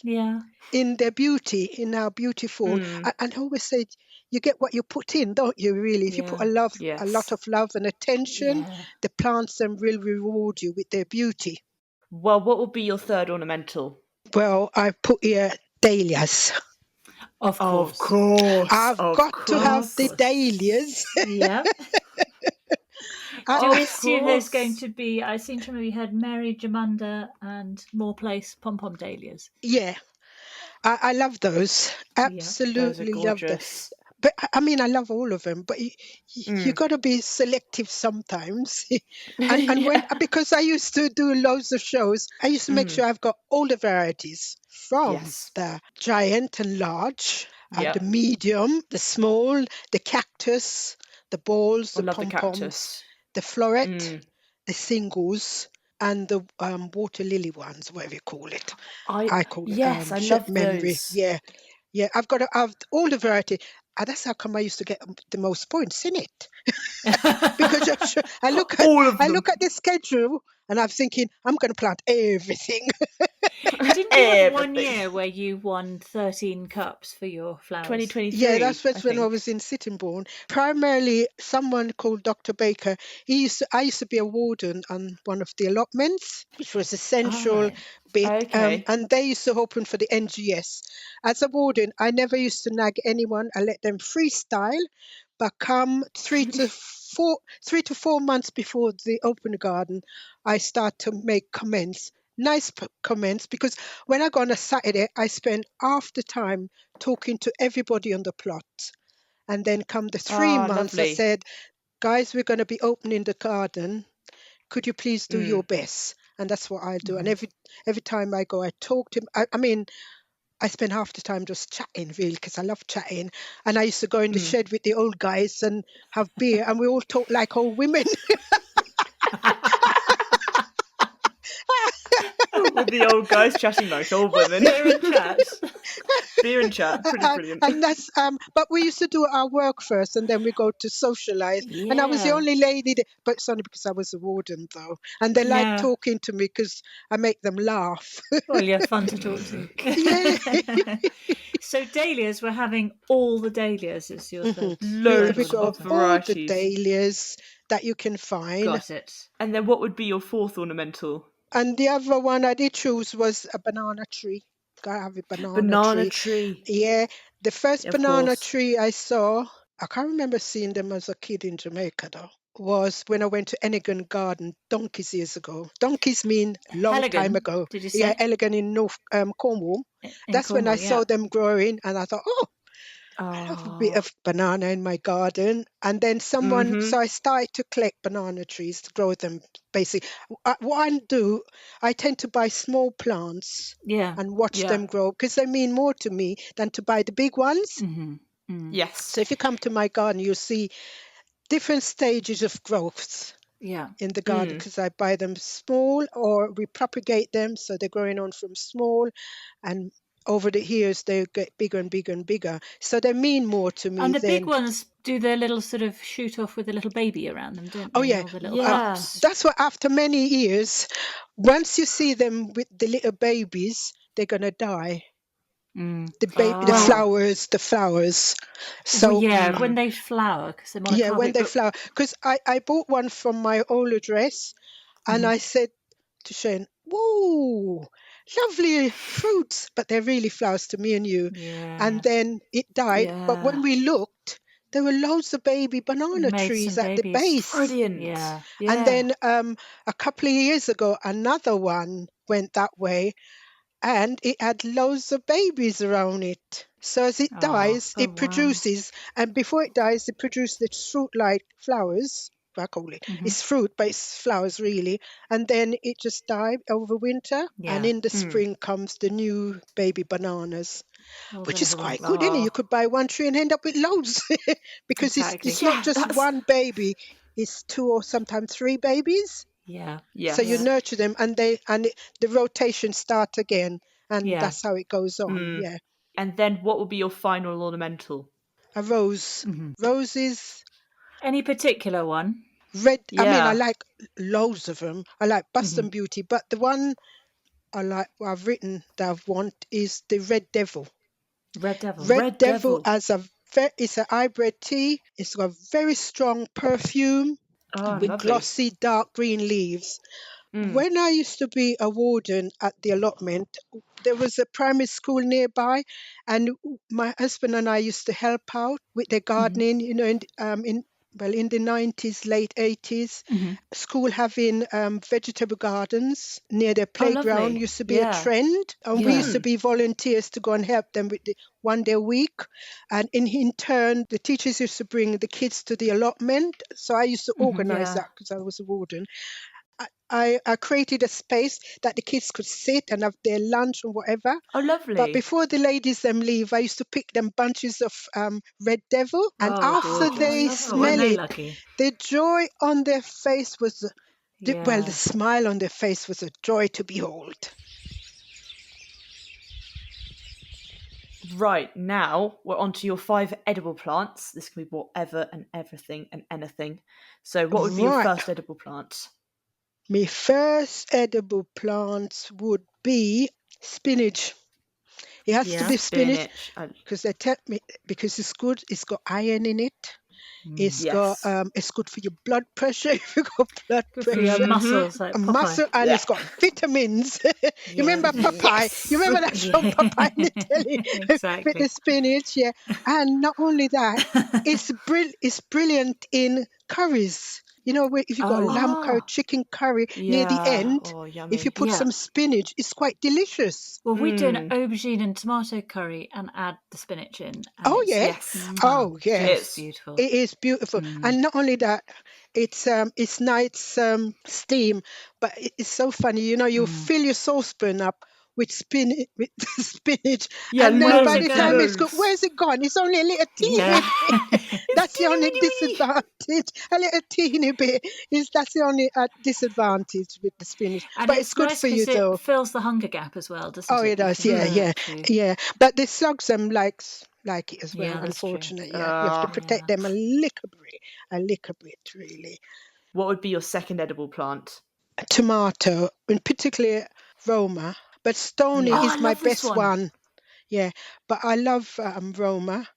Yeah. in their beauty, in how beautiful. And I always say, you get what you put in, don't you? Really, if you put Yeah. a lot Yes. of love and attention, Yeah. the plants then will reward you with their beauty. Well, what would be your third ornamental? Well, I put here dahlias. Of Of course. course. I've Of got to have Of the course. dahlias. course. Yeah. Do we Of assume there's going course. to be? I seem to remember you had Mary Jamunda and More Place pom pom dahlias. Yeah, I love those. Yeah. Those are Absolutely love them. gorgeous. But I mean, I love all of them. But you got to be selective sometimes. And when, Yeah. because I used to do loads of shows, I used to make sure I've got all the varieties, from Yes. the giant and large, the Yep. medium, the small, the cactus, the balls, I the love the pom poms, cactus. the floret, the singles, and the water lily ones, whatever you call it. I call it Yes, I shed love memory. those. Yeah, yeah. I've got to have all the variety. And that's how come I used to get the most points in it. Because All of I them. look at the schedule and I'm thinking I'm going to plant everything. Didn't you have one Everything. year where you won 13 cups for your flowers? Yeah, 2023, that's I when I think. was in Sittingbourne. Primarily, someone called Dr. Baker. I used to be a warden on one of the allotments, which was a All central right. bit, Okay. and they used to open for the NGS. As a warden, I never used to nag anyone. I let them freestyle. But come 3 to 4 months before the open garden, I start to make comments. Nice comments, because when I go on a Saturday, I spend half the time talking to everybody on the plot. And then come the three Ah, months, I lovely. said, guys, we're going to be opening the garden. Could you please do your best? And that's what I do. And every time I go, I talk to him. I mean, I spend half the time just chatting, really, because I love chatting. And I used to go in the shed with the old guys and have beer, and we all talk like old women. The old guys chatting like old women. Beer and chat. Beer and chat, pretty brilliant. And that's but we used to do our work first and then we go to socialize. And I was the Yeah. only lady that, but it's only because I was a warden though. And they like Yeah. talking to me because I make them laugh. Well, you're fun to talk to. Yeah. So dahlias, we're having all the dahlias is your third. Loads We got of all the varieties. dahlias that you can find. Got it. And then what would be your fourth ornamental? And the other one I did choose was a banana tree. Gotta have a banana tree. Yeah, the first Of banana course. tree I saw, I can't remember seeing them as a kid in Jamaica though, was when I went to Ennigan Garden donkeys years ago. Donkeys mean long time Halligan, ago. did you Yeah, say? Ellegan in North Cornwall. In That's when I Cornwall, saw yeah. them growing and I thought, oh, I have a bit Oh. of banana in my garden. And then someone, so I started to collect banana trees to grow them basically. What I do, I tend to buy small plants Yeah. and watch Yeah. them grow because they mean more to me than to buy the big ones. Yes. So if you come to my garden, you'll see different stages of growth Yeah. in the garden because I buy them small or we propagate them. So they're growing on from small and over the years they get bigger and bigger and bigger. So they mean more to me And the than... big ones do their little sort of shoot off with a little baby around them, don't they? Oh, yeah. All the little Yeah. cups. That's what after many years, once you see them with the little babies, they're going to die. The flowers. So Well, yeah, when they flower, because they're monocarpic. yeah, when they flower. Because I bought one from my old address and I said to Shane, whoa, lovely fruits, but they're really flowers to me and you. Yeah. And then it died. But when we looked, there were loads of baby banana Made trees some at the babies. base. Brilliant. Yeah. And then a couple of years ago, another one went that way and it had loads of babies around it. So as it dies, it produces, and before it dies, it produces the fruit-like flowers. I call it. It's fruit, but it's flowers really. And then it just died over winter. Yeah. And in the spring comes the new baby bananas, All which the is little quite ones. good, isn't it? You could buy one tree and end up with loads because Exactly. it's not just one baby. It's two or sometimes three babies. Yeah. Yes. So you nurture them and the rotation start again. And Yeah. that's how it goes on. Yeah. And then what would be your final ornamental? A rose. Roses. Any particular one? Red. I mean, Yeah. I like loads of them. I like Boston Beauty, but the one I've written that I want is the Red Devil. Red Devil. Red Devil as it's a hybrid tea. It's got a very strong perfume with lovely. glossy dark green leaves. When I used to be a warden at the allotment, there was a primary school nearby, and my husband and I used to help out with the gardening. You know, in the 90s, late 80s, school having vegetable gardens near their playground lovely. used to be a trend, and we used to be volunteers to go and help them with the 1 day a week. And in turn, the teachers used to bring the kids to the allotment. So I used to organize that because I was a warden. I created a space that the kids could sit and have their lunch or whatever. Oh, lovely. But before the ladies them leave, I used to pick them bunches of Red Devil. And after they smell it, the joy on their face was, the smile on their face was a joy to behold. Right, now we're on to your 5 edible plants. This can be whatever and everything and anything. So what would be your first edible plant? My first edible plants would be spinach. It has to be spinach because they tell me because it's good. It's got iron in it. It's got it's good for your blood pressure if you got blood pressure. For your muscles, like Popeye. Muscle, and it's got vitamins. You remember Popeye? You remember that show Popeye in the telly with the spinach? Yeah, and not only that, it's brilliant in curries. You know, if you've got lamb curry, chicken curry near the end, if you put some spinach, it's quite delicious. Well, we do an aubergine and tomato curry and add the spinach in. Oh, yes. Oh, yes. It's beautiful. It is beautiful. And not only that, it's nice steam, but it's so funny. You know, you fill your saucepan up with spinach, and then by the time it's cooked, where's it gone? It's only a little tea. That's That's the only disadvantage. A little teeny bit that's the only disadvantage with the spinach. And But it's it's good nice for you, because it though. fills the hunger gap as well, doesn't Oh, it? it does. You Yeah, can yeah, to... yeah. But the slugs like it as well. Yeah, that's true. Unfortunately, yeah, you have to protect them a little bit, really. What would be your second edible plant? A tomato, and particularly Roma. But Stony Yeah. is I my love this best one. one. Yeah, but I love Roma.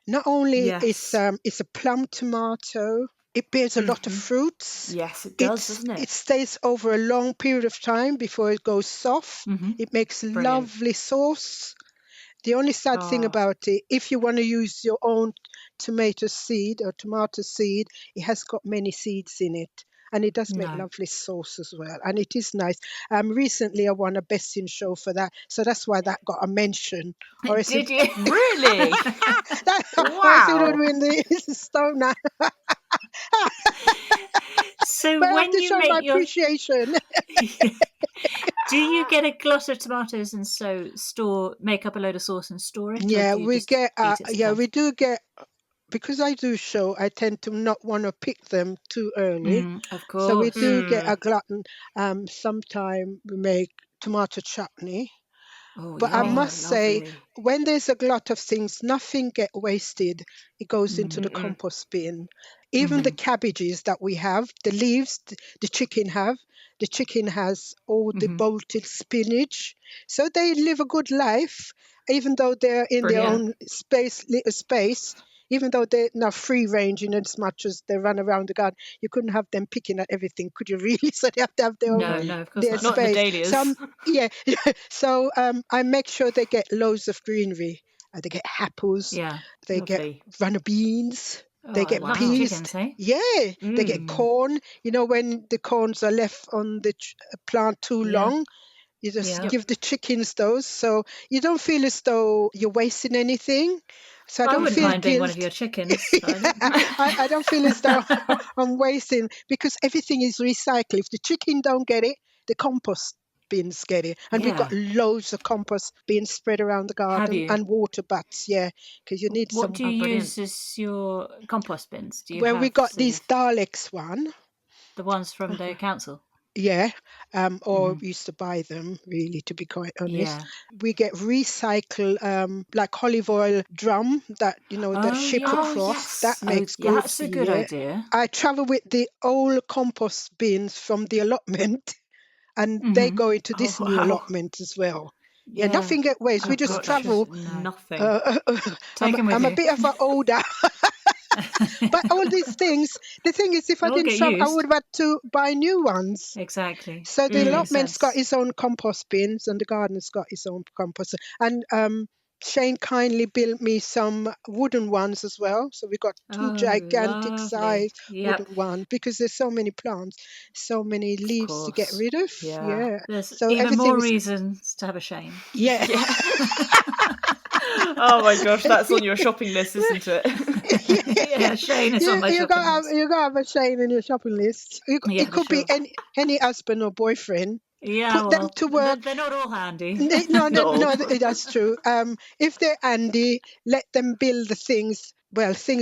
Not only Yes. it's a plum tomato, it bears a lot of fruits. Yes, it does, doesn't it? It stays over a long period of time before it goes soft. It makes lovely sauce. The only sad thing about it, if you want to use your own tomato seed or tomato seed, it has got many seeds in it. And it does make lovely sauce as well. And it is nice. Recently, I won a Best in Show for that. So that's why that got a mention. Or else Did you? Really? or else it would Wow. win the stoner. So But I have when to you show my make your... appreciation. Do you get a glut of tomatoes and make up a load of sauce and store it? Yeah, or do you we just get, eat it sometimes? we do get, because I do show, I tend to not want to pick them too early. Of So we course. do get a glutton. Sometime we make tomato chutney. Oh, But I yummy. must say, lovely. when there's a glut of things, nothing get wasted. It goes into the compost bin. Even the cabbages that we have, the leaves, the chicken has all the bolted spinach. So they live a good life, even though they're in their own little space. Even though they're not free ranging as much as they run around the garden, you couldn't have them picking at everything, could you really? So they have to have their own No, of course their not. Not in the space. dahlias. So I make sure they get loads of greenery. They get apples, Yeah. they Lovely. get runner beans, they Oh, get lovely peas. chickens, eh? Yeah, they get corn. You know, when the corns are left on the plant too long, you just give the chickens those. So you don't feel as though you're wasting anything. So I I don't wouldn't feel mind being one of guilt. your chickens. I don't feel as though I'm wasting, because everything is recycled. If the chicken don't get it, the compost bins get it. And we've got loads of compost being spread around the Have garden you? and water butts, because you need What some. do you brilliant. use as your compost bins? Do you Well, have we got sort these of Daleks one. the ones from the council? Yeah, or we used to buy them, really, to be quite honest. Yeah. We get recycle, like olive oil drum that, that ship across. That makes good. That's a good idea. I travel with the old compost bins from the allotment, and they go into this new wow. allotment as well. Yeah, Yeah. nothing get waste. we just gosh, travel. Nothing. Take 'em with I'm a you. bit of an older. But all these things, the thing is, if I They'll didn't get travel, I used. would have had to buy new ones. Exactly. So the Makes allotment's got sense. its own compost bins, and the garden's got its own compost. And Shane kindly built me some wooden ones as well. So we've got two gigantic Lovely. size Yep. wooden ones, because there's so many plants, so many leaves to get course. rid of. Yeah. There's So even everything more is reasons to have a Shane. yeah. Oh my gosh, that's on your shopping list, isn't it? Yeah, Shane is on my You shopping got list. you got to have a Shane in your shopping list. Yeah, It could for be sure. any husband or boyfriend. Yeah, Put them to work. they're not all handy. No, that's true. If they're handy, let them build the things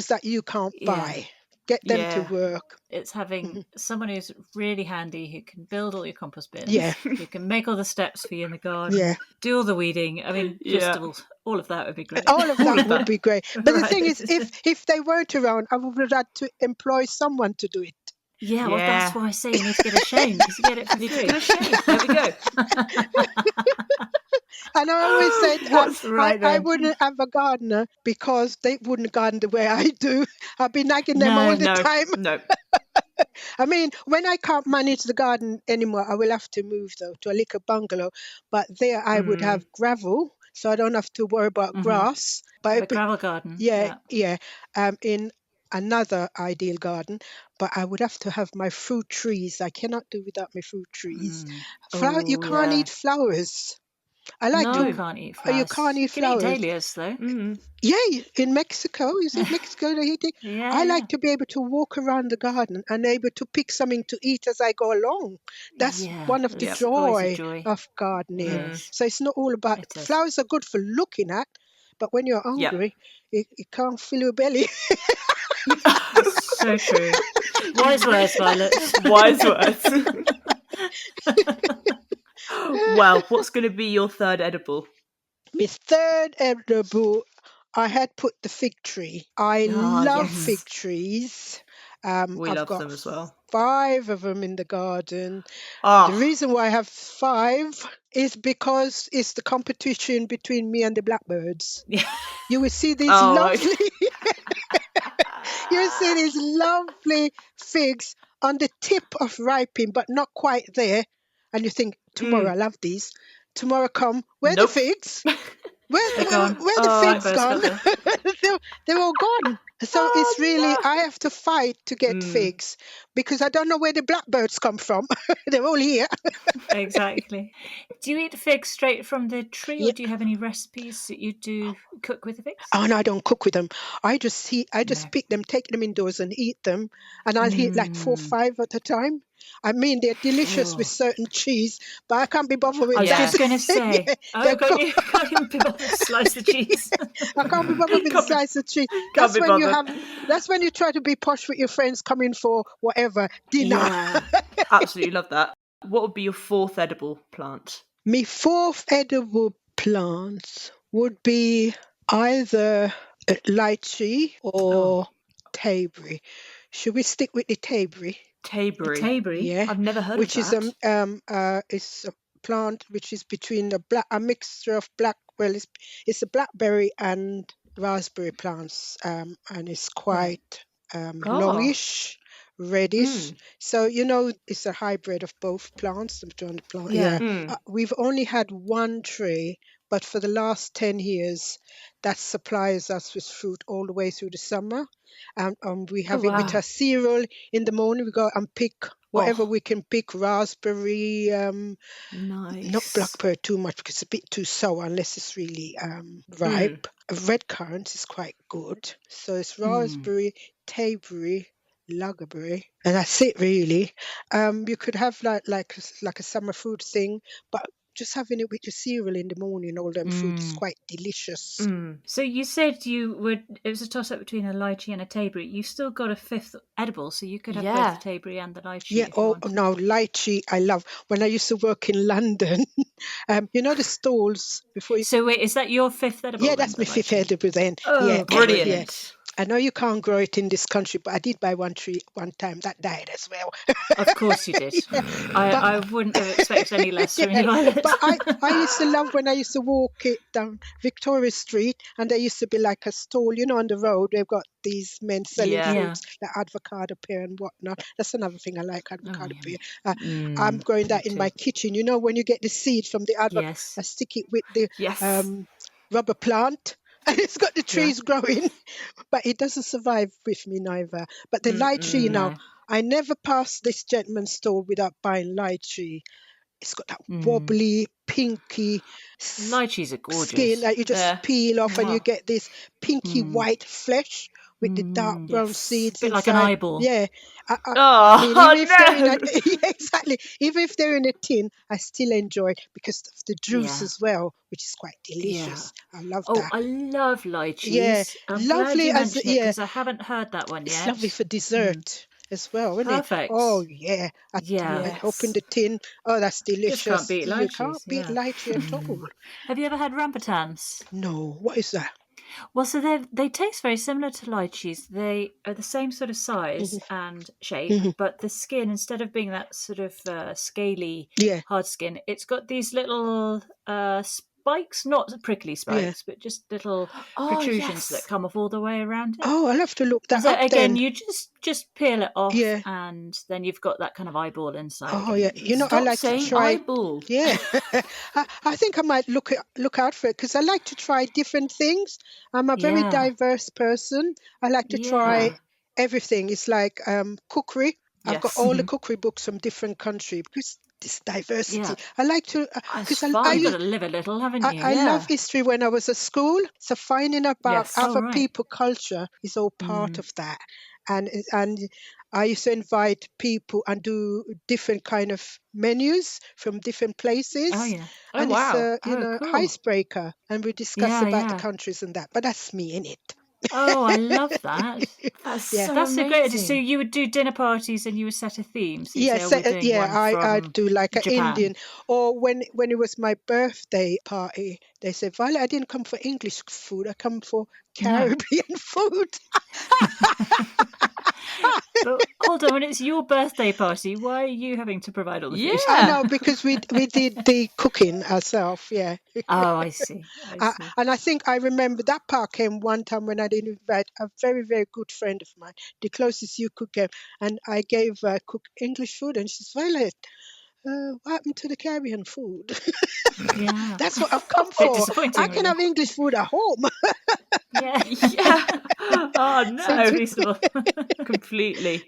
that you can't buy. Get them to Yeah. work. It's having someone who's really handy, who can build all your compost bins, Yeah. who can make all the steps for you in the garden, Yeah. do all the weeding. I mean, just Yeah. all of that would be great. All of that would be great. But the Right. thing is, if they weren't around, I would have had to employ someone to do it. Yeah, well, Yeah. that's why I say you need to get a Shane, because you get it for Need to free. get a shade. There we go. And I always said What's right I then? wouldn't have a gardener because they wouldn't garden the way I do. I've been nagging them all the time. No. I mean, when I can't manage the garden anymore, I will have to move, though, to a little bungalow. But there I would have gravel, so I don't have to worry about grass. But A gravel garden. yeah. In another ideal garden, but I would have to have my fruit trees. I cannot do without my fruit trees. You can't eat flowers. I like No, to. you can't eat flowers. You can't eat You can eat flowers. dahlias, though. Yeah, in Mexico, is it Mexico they eat it? Yeah, I like to be able to walk around the garden and able to pick something to eat as I go along. That's one of the it's always a joy joy. of gardening. Yes. So it's not all about It is. flowers are good for looking at, But when you're Yeah. hungry, it can't fill your belly. So true. Wise words, Violet. Wise words. Well, what's going to be your third edible? My third edible, I had put the fig tree. I love yes. fig trees. We I've love got them as well. 5 of them in the garden. The Ah, reason why I have 5 is because it's the competition between me and the blackbirds. Yeah. You will see these oh, lovely, you will see these lovely figs on the tip of ripening, but not quite there. And you think, tomorrow I'll have these. Tomorrow come, where are the nope. figs? Where They're gone. where the figs Blackbirds gone? got them. They're all gone. So it's really, no. I have to fight to get figs because I don't know where the blackbirds come from. They're all here. Exactly. Do you eat figs straight from the tree, Yeah. or do you have any recipes that you do cook with the figs? Oh, no, I don't cook with them. I just No. pick them, take them indoors and eat them. And I'll eat like 4 or 5 at a time. I mean, they're delicious with certain cheese, but I can't be bothered I with was that. just going to say, they're can't you be bothered to slice the cheese? I can't be bothered with the slice of cheese. Can't be bothered. That's when you try to be posh with your friends coming for whatever dinner. Yeah, absolutely love that. What would be your fourth edible plant? My 4th edible plant would be either lychee or tayberry. Should we stick with the tayberry? Tayberry. Tayberry? Yeah, I've never heard which of is that. it's a plant which is between a mixture of it's a blackberry and raspberry plants, and it's quite longish, reddish. So it's a hybrid of both plants. Yeah. We've only had one tree, but for the last 10 years, that supplies us with fruit all the way through the summer. We have it with wow. our cereal in the morning. We go and pick whatever we can pick, raspberry, Nice. not blackberry too much because it's a bit too sour unless it's really ripe. Red currant is quite good. So it's raspberry, tayberry, lagerberry, and that's it really. You could have like a summer fruit thing, but just having it with your cereal in the morning, all them fruit is quite delicious. So you said it was a toss up between a lychee and a tayberry. You've still got a 5th edible, so you could have both the tayberry and the lychee. Yeah, if you wanted. no, lychee I love. When I used to work in London, the stalls before you... So wait, is that your 5th edible? Yeah, then, that's my the 5th lychee? edible then. Oh, Yeah, brilliant. Yeah. I know you can't grow it in this country, but I did buy one tree one time that died as well. Of course you did. I wouldn't have expected any less from you, Violet. But I used to love when I used to walk it down Victoria Street, and there used to be like a stall, on the road. They've got these men selling fruits, like avocado pear and whatnot. That's another thing I like, avocado pear. I'm growing that in my kitchen. When you get the seed from the avocado, I stick it with the rubber plant. And it's got the trees growing, but it doesn't survive with me neither. But the lychee I never pass this gentleman's store without buying lychee. It's got that wobbly, pinky lychees are gorgeous. skin that you just peel off, and you get this pinky white flesh with the dark brown seeds a bit inside. like an eyeball. Yeah. Exactly. Even if they're in a tin, I still enjoy it because of the juice as well, which is quite delicious. I love that. I love lychees. Yeah, I'm lovely glad you mentioned it because I haven't heard that one yet. It's lovely for dessert as well, isn't Perfect. it? Oh yeah. Open the tin. Oh, that's delicious. Just can't beat lychees. You can't beat lychee at all. Have you ever had rambutans? No. What is that? Well, so they taste very similar to lychees. They are the same sort of size and shape, but the skin, instead of being that sort of scaly, hard skin, it's got these little spikes, not prickly spikes, but just little protrusions that come off all the way around it. Oh, I'll have to look that so up again, then. you just peel it off, and then you've got that kind of eyeball inside. Oh again. yeah, Stop I like saying to try. Eyeball. Yeah, I think I might look out for it because I like to try different things. I'm a very diverse person. I like to try everything. It's like cookery. I've got all the cookery books from different countries because this diversity. I like to because you've got to live a little, haven't you? I love history when I was at school. So finding about other people culture is all part of that. And I used to invite people and do different kind of menus from different places. Oh, yeah. Oh, And it's wow. a Cool. icebreaker, and we discuss Yeah, about the yeah. countries and that. But that's me in it. Oh, I love that. That's Yeah. so That's so great. So amazing. you would do dinner parties and you would set a theme. So you Yeah, say, oh, we're doing one I from do like an Japan. Indian. Or when it was my birthday party, they said, Violet, I didn't come for English food. I come for No. Caribbean food. But hold on, when it's your birthday party, why are you having to provide all the food? I Yeah. know, because we did the cooking ourselves. Yeah. Oh, I see. I see. And I think I remember that part came one time when I didn't invite a very, very good friend of mine, the closest you could get. And I gave her cook English food, and she said, Violet, what happened to the Caribbean food? Yeah. That's what I've come Bit for. I disappointing, can really. have English food at home. Yeah. Yeah. Oh, So no. it's Reasonable. Completely.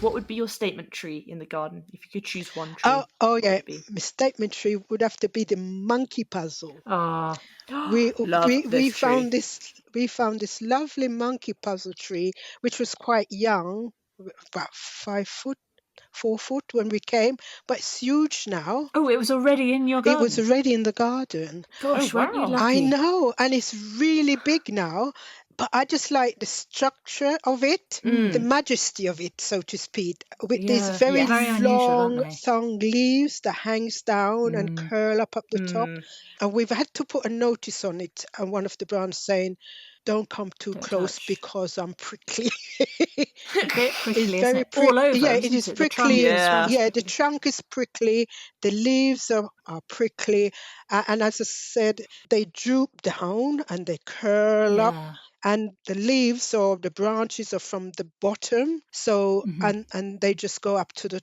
What would be your statement tree in the garden if you could choose one tree? oh What would yeah, it be? my statement tree would have to be the monkey puzzle. Oh, Love We this tree. found this lovely monkey puzzle tree, which was quite young, about 5 foot, 4 foot when we came, but it's huge now. oh, it was already in your It was garden. already in the garden. Gosh, Oh, weren't you wow. I lucky? know, and it's really big now, but I just like the structure of it, the majesty of it, so to speak, with these Yeah, very very unusual, aren't long, they? long leaves that hangs down and curl up the top. Mm. And we've had to put a notice on it, and one of the brands saying, "Don't come too Don't close touch. because I'm prickly." A bit It's prickly, isn't very it? All over, yeah, it isn't is it? The trunk prickly. as well Yeah. as Yeah, the prickly. trunk is prickly, the leaves are prickly, and as I said, they droop down and they curl up. Yeah. And the leaves or the branches are from the bottom, so Mhm. and they just go up to the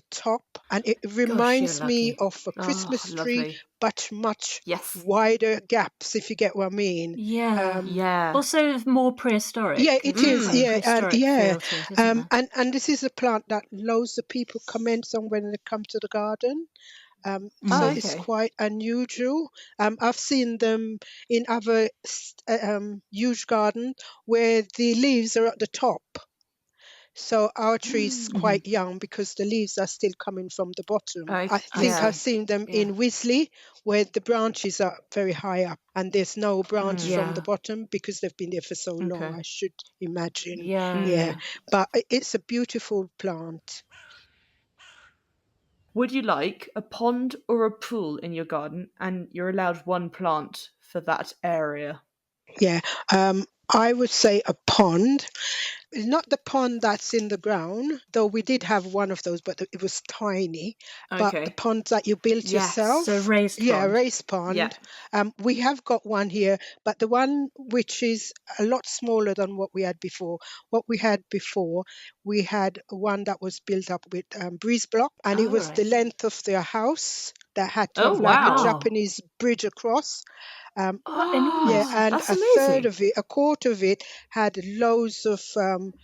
top, and it Gosh, you're reminds me lucky. of a Oh, Christmas tree, lovely. but much Yes. wider gaps, if you get what I mean. Yeah. Yeah. Also more prehistoric. Yeah, There's it is. quite a Yeah, and prehistoric feel to it, isn't there? and this is a plant that loads of people comment on when they come to the garden. So Oh, it's okay. quite unusual. I've seen them in other huge garden where the leaves are at the top. So our tree is Mhm. quite young because the leaves are still coming from the bottom. I I think Yeah. I've see. seen them Yeah. in Wisley where the branches are very high up and there's no branch from the Yeah. bottom because they've been there for so long, Okay. I should imagine. Yeah. Yeah, Yeah. but it's a beautiful plant. Would you like a pond or a pool in your garden? And you're allowed one plant for that area. Yeah, I would say a pond. It's not the pond that's in the ground, though we did have one of those, but it was tiny. But the Okay. ponds that you built Yes. So yourself, raised yeah, pond. raised Yeah. pond. We have got one here, but the one which is a lot smaller than what we had before. What we had before, we had one that was built up with breeze block, and it Oh, was the right. length of their house that had to Oh, have like a wow. Wow. Japanese bridge across. Um, What yeah, enormous. and That's a third amazing. of it, a quarter of it, had loads of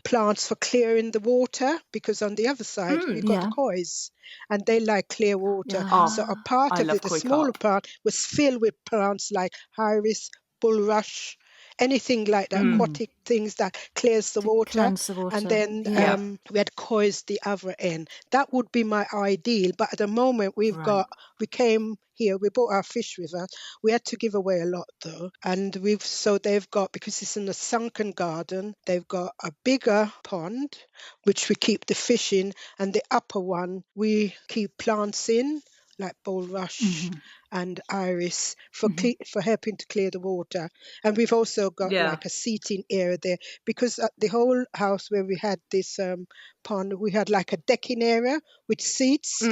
plants for clearing the water because on the other side you got the Yeah. kois and they like clear water. Oh, So a Yeah. part I of love it, the koi smaller carp. part, was filled with plants like iris, bulrush, anything like that, aquatic things that clears the To water. cleanse the And water. then Yeah. we had kois the other end. That would be my ideal. But at the moment Right. we came here, we brought our fish with us. We had to give away a lot though. And so they've got, because it's in a sunken garden, they've got a bigger pond, which we keep the fish in, and the upper one we keep plants in, like bulrush Hmm. and iris Hmm. for helping to clear the water. And we've also got Yeah. like a seating area there because at the whole house where we had this pond, we had like a decking area with seats.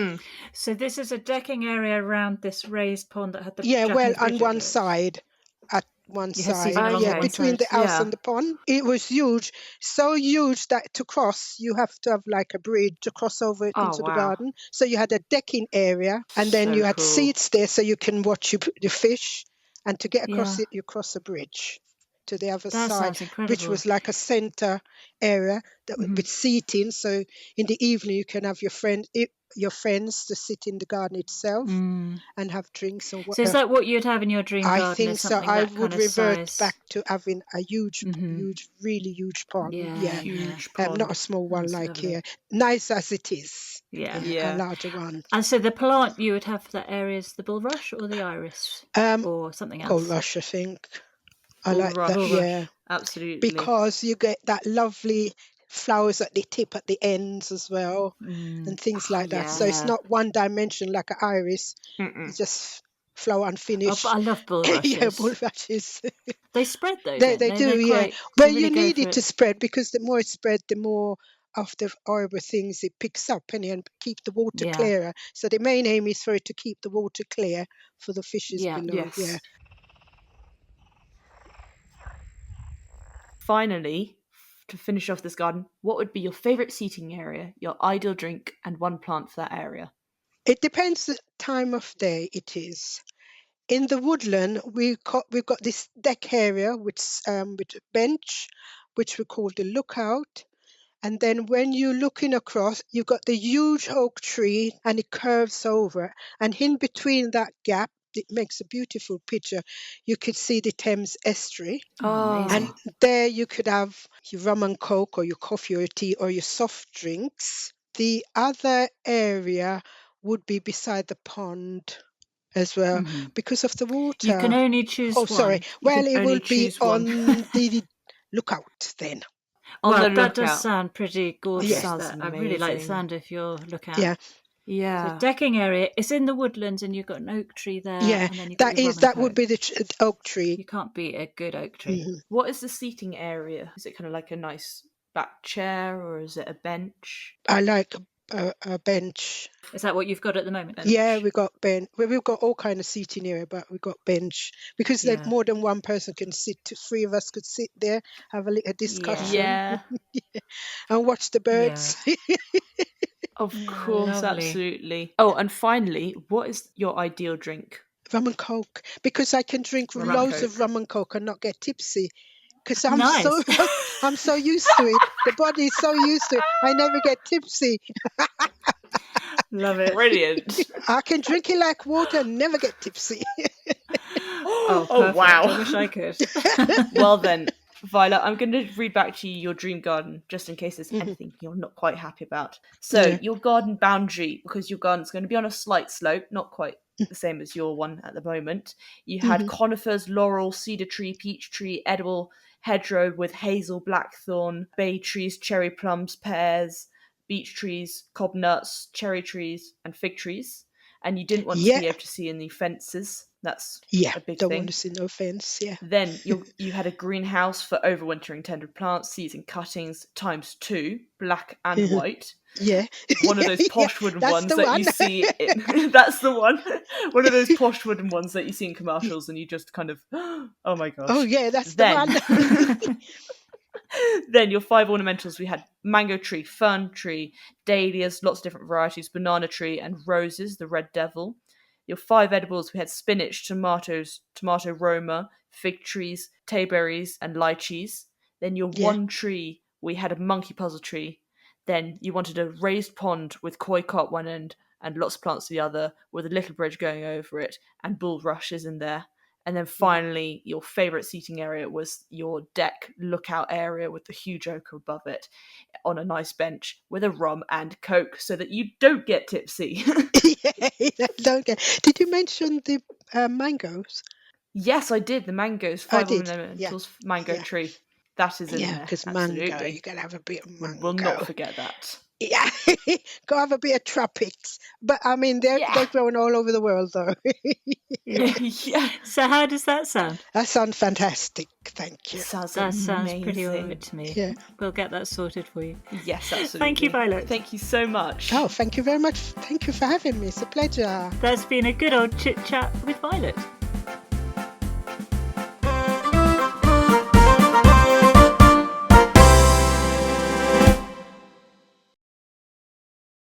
So this is a decking area around this raised pond that had the Yeah, well, Japanese on bridge one over it. side, at one You had side, seating along yeah, the one Okay. between side. the house Yeah. and the pond. It was huge, so huge that to cross, you have to have like a bridge to cross over it Oh, into the wow. garden. So you had a decking area, and then So you had cool. seats there so you can watch the fish, and to get across Yeah. it, you cross a bridge. to the other That side, sounds incredible. which was like a centre area with seating. So in the evening you can have your friends to sit in the garden itself and have drinks or So is whatever. that what you'd have in your dream I garden? think is so. something I that would kind of revert size? back to having a huge, really huge pond. Yeah. Huge pond. Not a small one That's like lovely. here. Nice as it is. Yeah. Yeah. A larger one. And so the plant you would have for that area is the bulrush or the iris or something else? Bulrush, I think. I like that. Bulrush. Yeah, Absolutely. because you get that lovely flowers at the tip, at the ends as well, and things like that. So it's not one dimension like an iris. It's just flower unfinished. Oh, but I love bulrushes. Yeah, bulrushes. They spread though, They don't do, They're yeah. quite, Well, they really you go need for it to spread, because the more it spread, the more of the horrible things it picks up and keep the water Yeah. clearer. So the main aim is for it to keep the water clear for the fishes Yeah. below. Yes. Yeah. Finally, to finish off this garden, what would be your favourite seating area, your ideal drink, and one plant for that area? It depends the time of day it is. In the woodland, we've got this deck area with a bench, which we call the lookout. And then when you're looking across, you've got the huge oak tree and it curves over. And in between that gap, it makes a beautiful picture. You could see the Thames estuary. Oh, amazing. And there you could have your rum and coke or your coffee or your tea or your soft drinks. The other area would be beside the pond as well, because of the water. You can only choose Oh, one. sorry. Well, it only will be choose one. on the lookout then. On Well, the that does lookout. sound pretty gorgeous. Yeah. Sounds I really like the amazing. sound of your lookout. Yeah. Yeah. So decking area. It's in the woodlands, and you've got an oak tree there. Yeah, and then you've got that would be the oak tree. You can't beat a good oak tree. What is the seating area? Is it kind of like a nice back chair, or is it a bench? I like a bench. Is that what you've got at the moment? Yeah, we got bench. Well, we've got all kind of seating area, but we got bench because Yeah. like more than one person can sit. Three of us could sit there, have a little discussion, Yeah. and watch the birds. Of course, lovely. absolutely. Oh, and finally, what is your ideal drink? Rum and coke, because I can drink Rum and loads Coke. of rum and coke and not get tipsy. Because I'm Nice. I'm so used to it. The body is so used to it. I never get tipsy. Love it. Brilliant. I can drink it like water and never get tipsy. Oh, Oh, perfect. wow. I wish I could. Well then, Violet, I'm going to read back to you your dream garden, just in case there's anything you're not quite happy about. So, your garden boundary, because your garden's going to be on a slight slope, not quite the same as your one at the moment. You had conifers, laurel, cedar tree, peach tree, edible, hedgerow with hazel, blackthorn, bay trees, cherry plums, pears, beech trees, cob nuts, cherry trees, and fig trees. And you didn't want to be able to see any fences. That's a big don't thing. want to see no fence. Yeah. Then you had a greenhouse for overwintering tended plants, seeds and cuttings ×2, black and white. Yeah. One of those posh wooden that's ones the that one. you see in, that's the one. One of those posh wooden ones that you see in commercials and you just kind of, oh my gosh. Oh yeah, that's Then- the one. Then your 5 ornamentals, we had mango tree, fern tree, dahlias, lots of different varieties, banana tree, and roses, the red devil. Your 5 edibles, we had spinach, tomatoes, tomato roma, fig trees, tayberries, and lychees. Then your 1 tree, we had a monkey puzzle tree. Then you wanted a raised pond with koi carp one end and lots of plants the other, with a little bridge going over it, and bulrushes in there. And then finally, your favourite seating area was your deck lookout area with the huge oak above it on a nice bench with a rum and coke so that you don't get tipsy. Don't get. Did you mention the mangoes? Yes, I did. The mangoes, I 5 did, ornamentals, mango yeah. tree. That is in there. Because Absolutely. mango, you gotta have a bit of mango. We'll not forget that. Yeah, go have a bit of tropics. But I mean, they're growing all over the world, though. Yeah. So how does that sound? That sounds fantastic. Thank you. Sounds That sounds amazing. pretty all right to me. Yeah. We'll get that sorted for you. Yes, absolutely. Thank you, Violet. Thank you so much. Oh, thank you very much. Thank you for having me. It's a pleasure. That's been a good old chit-chat with Violet.